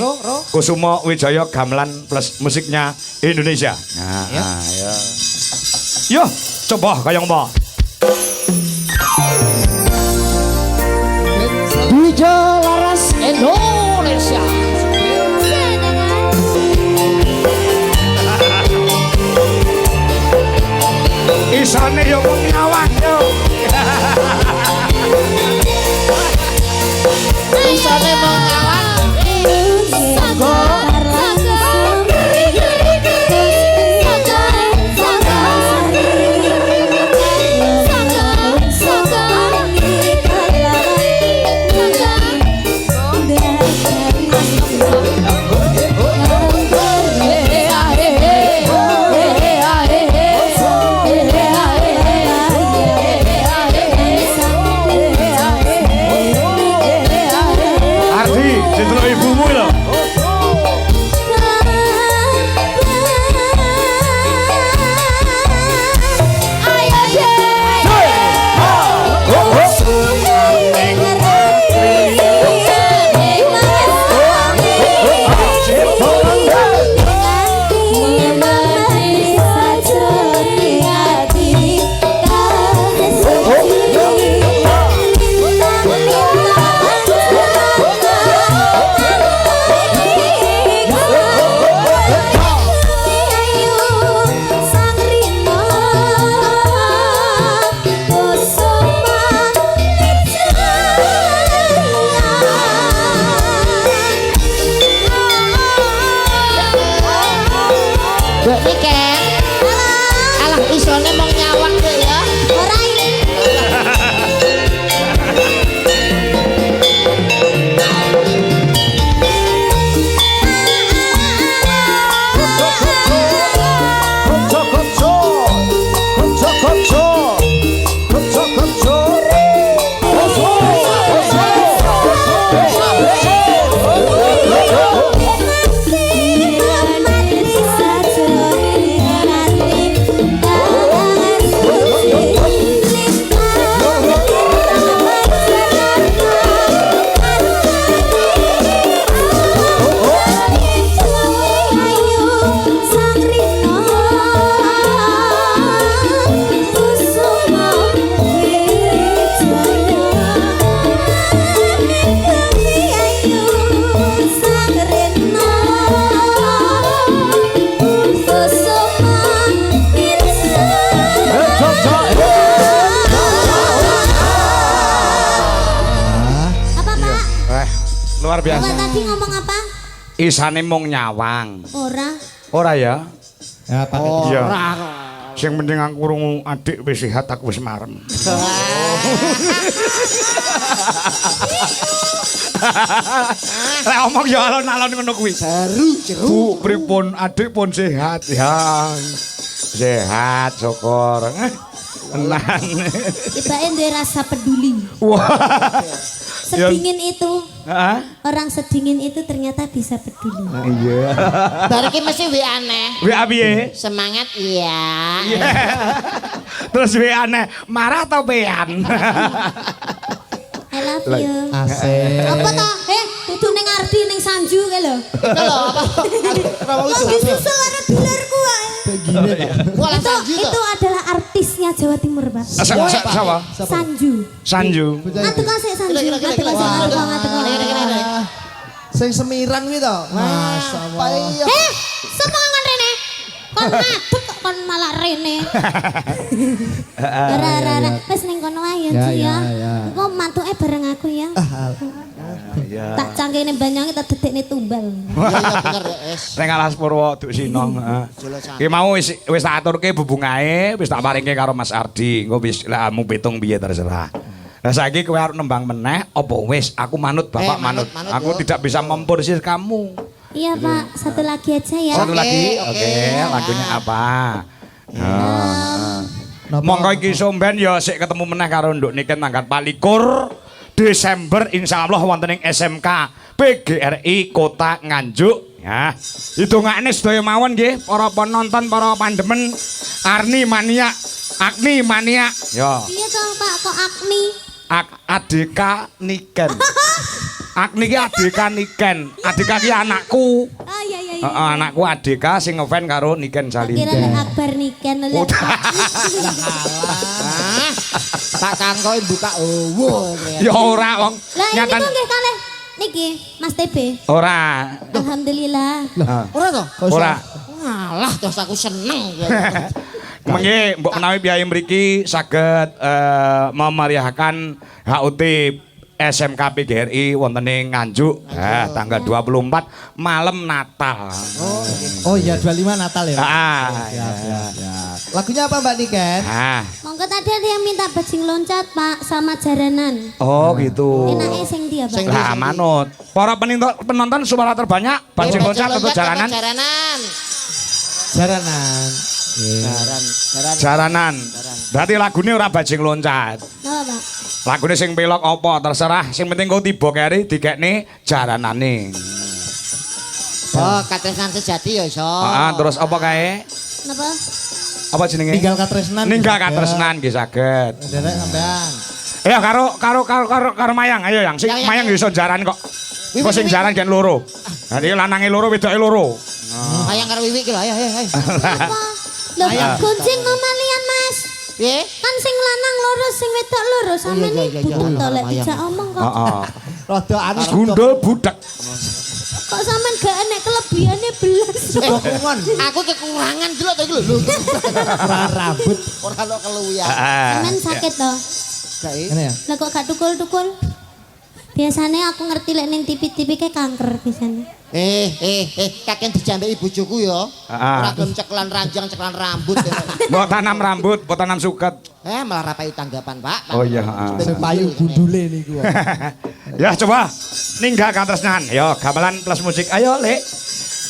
Kusuma Wijaya gamelan plus musiknya Indonesia. Nah, ayo. Yo, coba kaya ngomong. DJ Laras Indonesia. Isane yo mung ngawak yo. Isane mung ngawak. luar biasa. Bapak tadi ngomong apa? Isane mung nyawang. Ora ya? Ya, Pak. Ora. Sing penting aku krungu adik wis sehat aku wis marem. Lek omong ya alon-alon ngono kuwi. Jeru. Bu, pripun adik pun sehat ya. Sehat syukur. Tenan. Tibake duwe rasa peduli. Wah. Sedingin itu. Orang sedingin itu ternyata bisa peduli. Iya. Bar iki mesti WA aneh. WA piye? Semangat iya. Terus WA aneh, marah atau pean? I love you. Asik. Apa toh? Kudu ning Ardi ning Sanju kae lho. Itu lho apa? Kok disusul ana dolarku wae. Begini Pak. Itu adalah artisnya Jawa Timur, Pak. Siapa? Sanju. Atuk sik Sanju. Sing semiran kuwi to. Masyaallah. Semangat rene. Kon ngadeg kok kon malah rene. Ora. Wis ning kono wae ya. Kok mantuke bareng aku ya. Tak cangkene banyange tak dedekne tumbal. Iya bener es. Ning Alas Purwo Duk Sinong, Ki mau wis tak aturke bubungae, wis tak paringke karo Mas Ardi. Engko wis lek amu pitung piye terserah. Lah saiki kowe arep nembang meneh apa wis aku manut Bapak manut. Aku tidak bisa memporsir kamu. Iya Pak, satu lagi aja ya. Satu lagi. Oke, lagunya apa? Monggo iki somben ya sik ketemu meneh karo Nduk Niken tanggal 24 Desember insyaallah wonten ing SMK PGRI Kota Nganjuk. Ya, hitungane sedaya mawon nggih para penonton, para pandemen Arni Mania, Agni Mania. Ya. Iya toh Pak, kok Agni? Adika Niken. Agni ki Adika Niken. Adika ki anakku. Oh iya. Anakku Adika sing ngefan karo Niken Salim. Kira Akbar Niken lho. Tak kanggo buka Ya ora wong. Lah ini kok nggih kalih niki Mas TB. Ora. Alhamdulillah. Ora to? Ora. Ngalah terus aku seneng. Mengki mbok menawi piyai mriki saged memeriahkan HUT SMK PGRI wonten ing Nganjuk tanggal 24 malam Natal. Oh iya 25 Natal ya. Siap. Lagunya apa Mbak Niken? Monggo tadi ada yang minta bajing loncat Pak sama jaranan. Oh gitu. Enake sing dia Pak. Lah manut. Para penonton suara terbanyak bajing loncat atau jaranan? Jaranan. Berarti lagune ora bajing loncat. Napa Pak? Lagune sing pelok apa terserah, sing penting kau tiba keri dikekne jaranane. Oh, katresnan sejati ya iso. Terus apa kae? Napa? Apa jenenge? Ninggal katresnan. Ninggal katresnan nggih saged. Derek sampean. Ya karo Mayang, ayo yang sing Mayang iso jaran kok. Kok sing jaran gen loro. Dadi lanange loro wedoke loro. Mayang karo Wiwi iki lho, ayo. Lho, gonceng mamalian Mas. Piye? Kan sing lanang loro, sing wedok loro, sampeyan butuh to lek dijak omong kok. Rada anu gundul budak. Kok sampean gak enek kelebihane belas. Aku kekurangan delok to iki lho. kurang rambut. Ora ono keluwian. Sampeyan sakit to? Ngene ya. Lah kok gak tukul-tukul? Biasanya aku ngerti lek ning tipi-tipi kayak kanker biasanya. Kakek dijambeki bojoku ya. Ora gelem ceklan ranjang, ceklan rambut. Mbok tanam rambut, mbok tanam suket. Malah rapai tanggapan, Pak. Oh iya, Sing payu gundule niku. Ya coba ninggal katresnan. Yo gamelan plus musik. Ayo, Lek.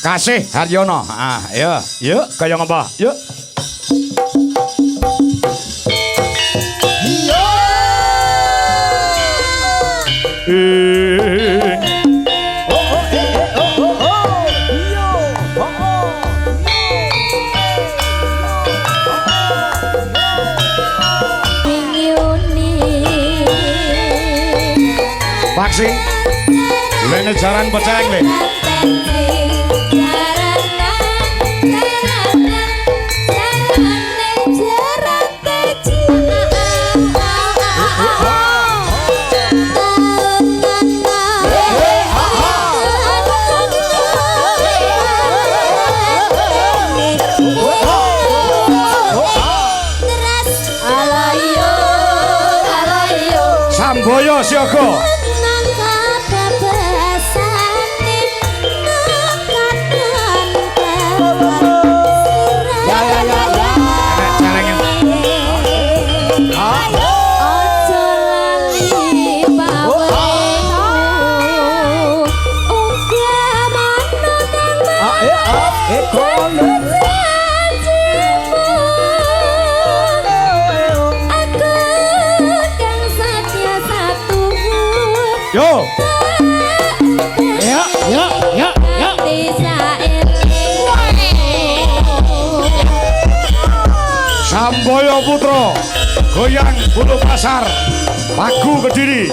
Kasih Haryono. Ayo. Yuk, kaya ngapa? Yuk. Paksi, lene jaran peceng le. Samboyo Sioko. Yo. Ya. Samboyo Putro, goyang bulu pasar, Paku Kediri.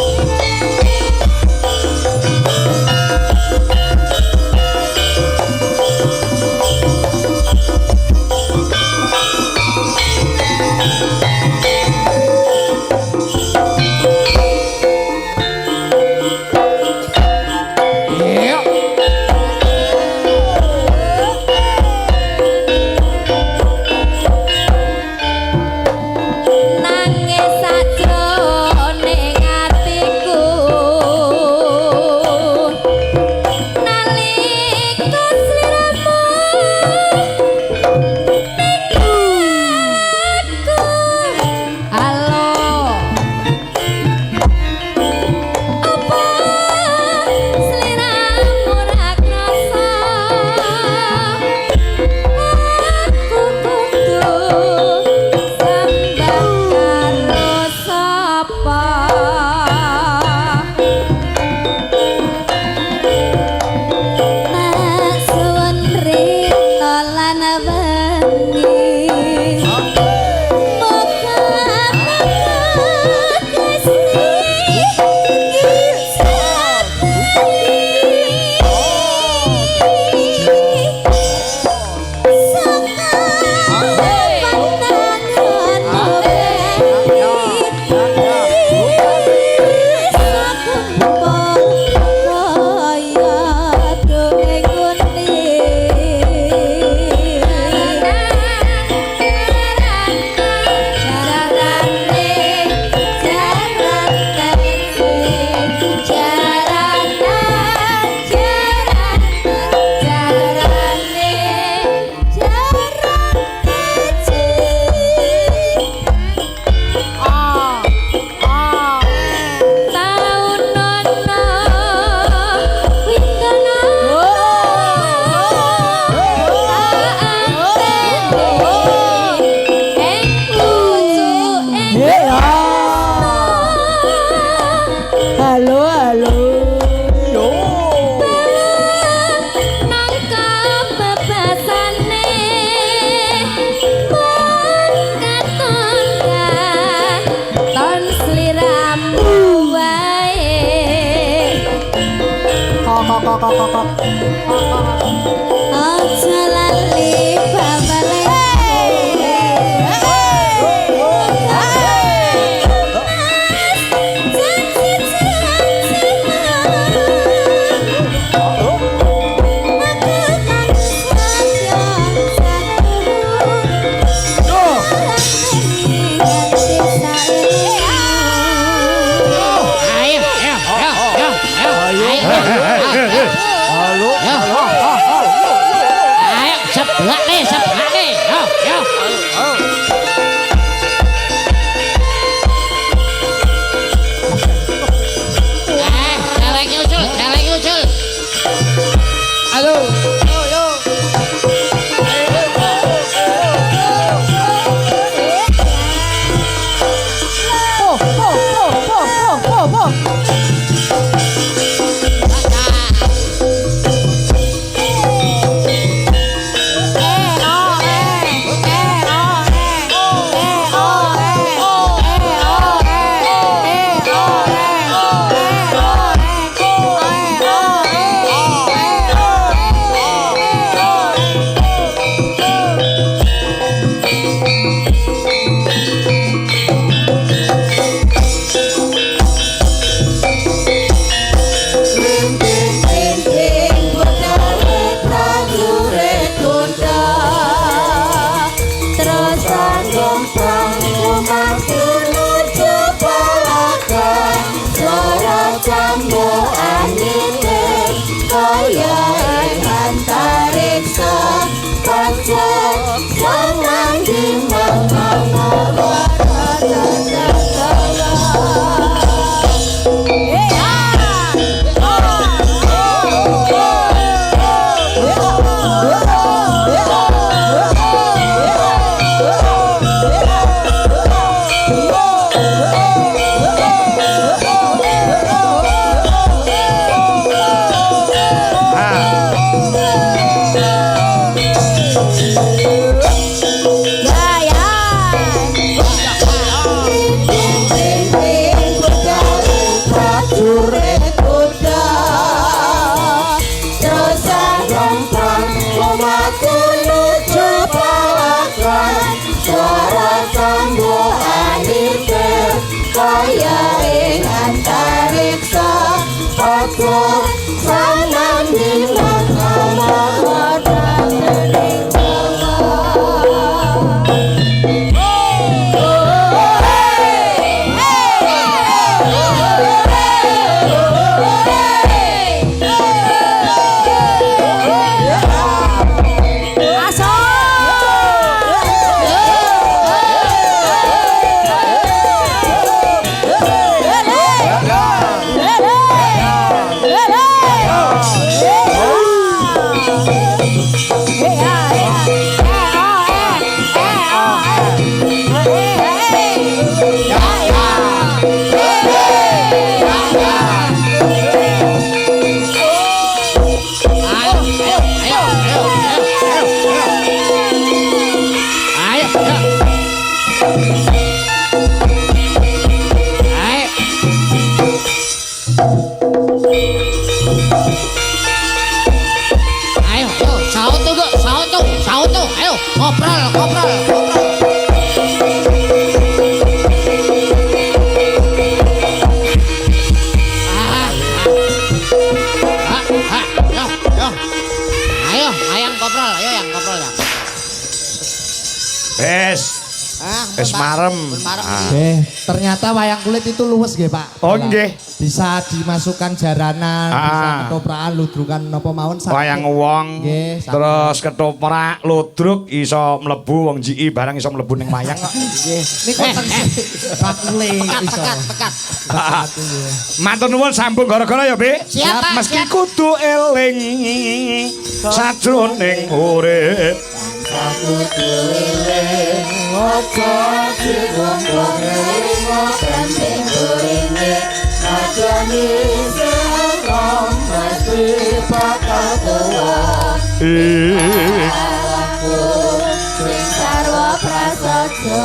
Aja lali babale. Sebelah nih. Yo. Celeng usul. Halo. Yo. Wis marem. Ternyata wayang kulit itu luwes nggih, Pak. Oh nggih. Bisa dimasukkan jaranan, bisa ketoprakan, ludrukan napa mawon wayang wong. Terus ketoprak, ludruk iso mlebu wong jiki barang iso mlebu ning wayang kok. Nggih. Niku teng bakule iso. Pekat. Matur nuwun sambung gara-gara ya, Bi. Siap, Pak. Meski kudu eling sajroning urip. Aku tuwileh ojo diwong-wong ngoten sing urine ajane serong mesti bakal tuwa aku sing sarwa prasaja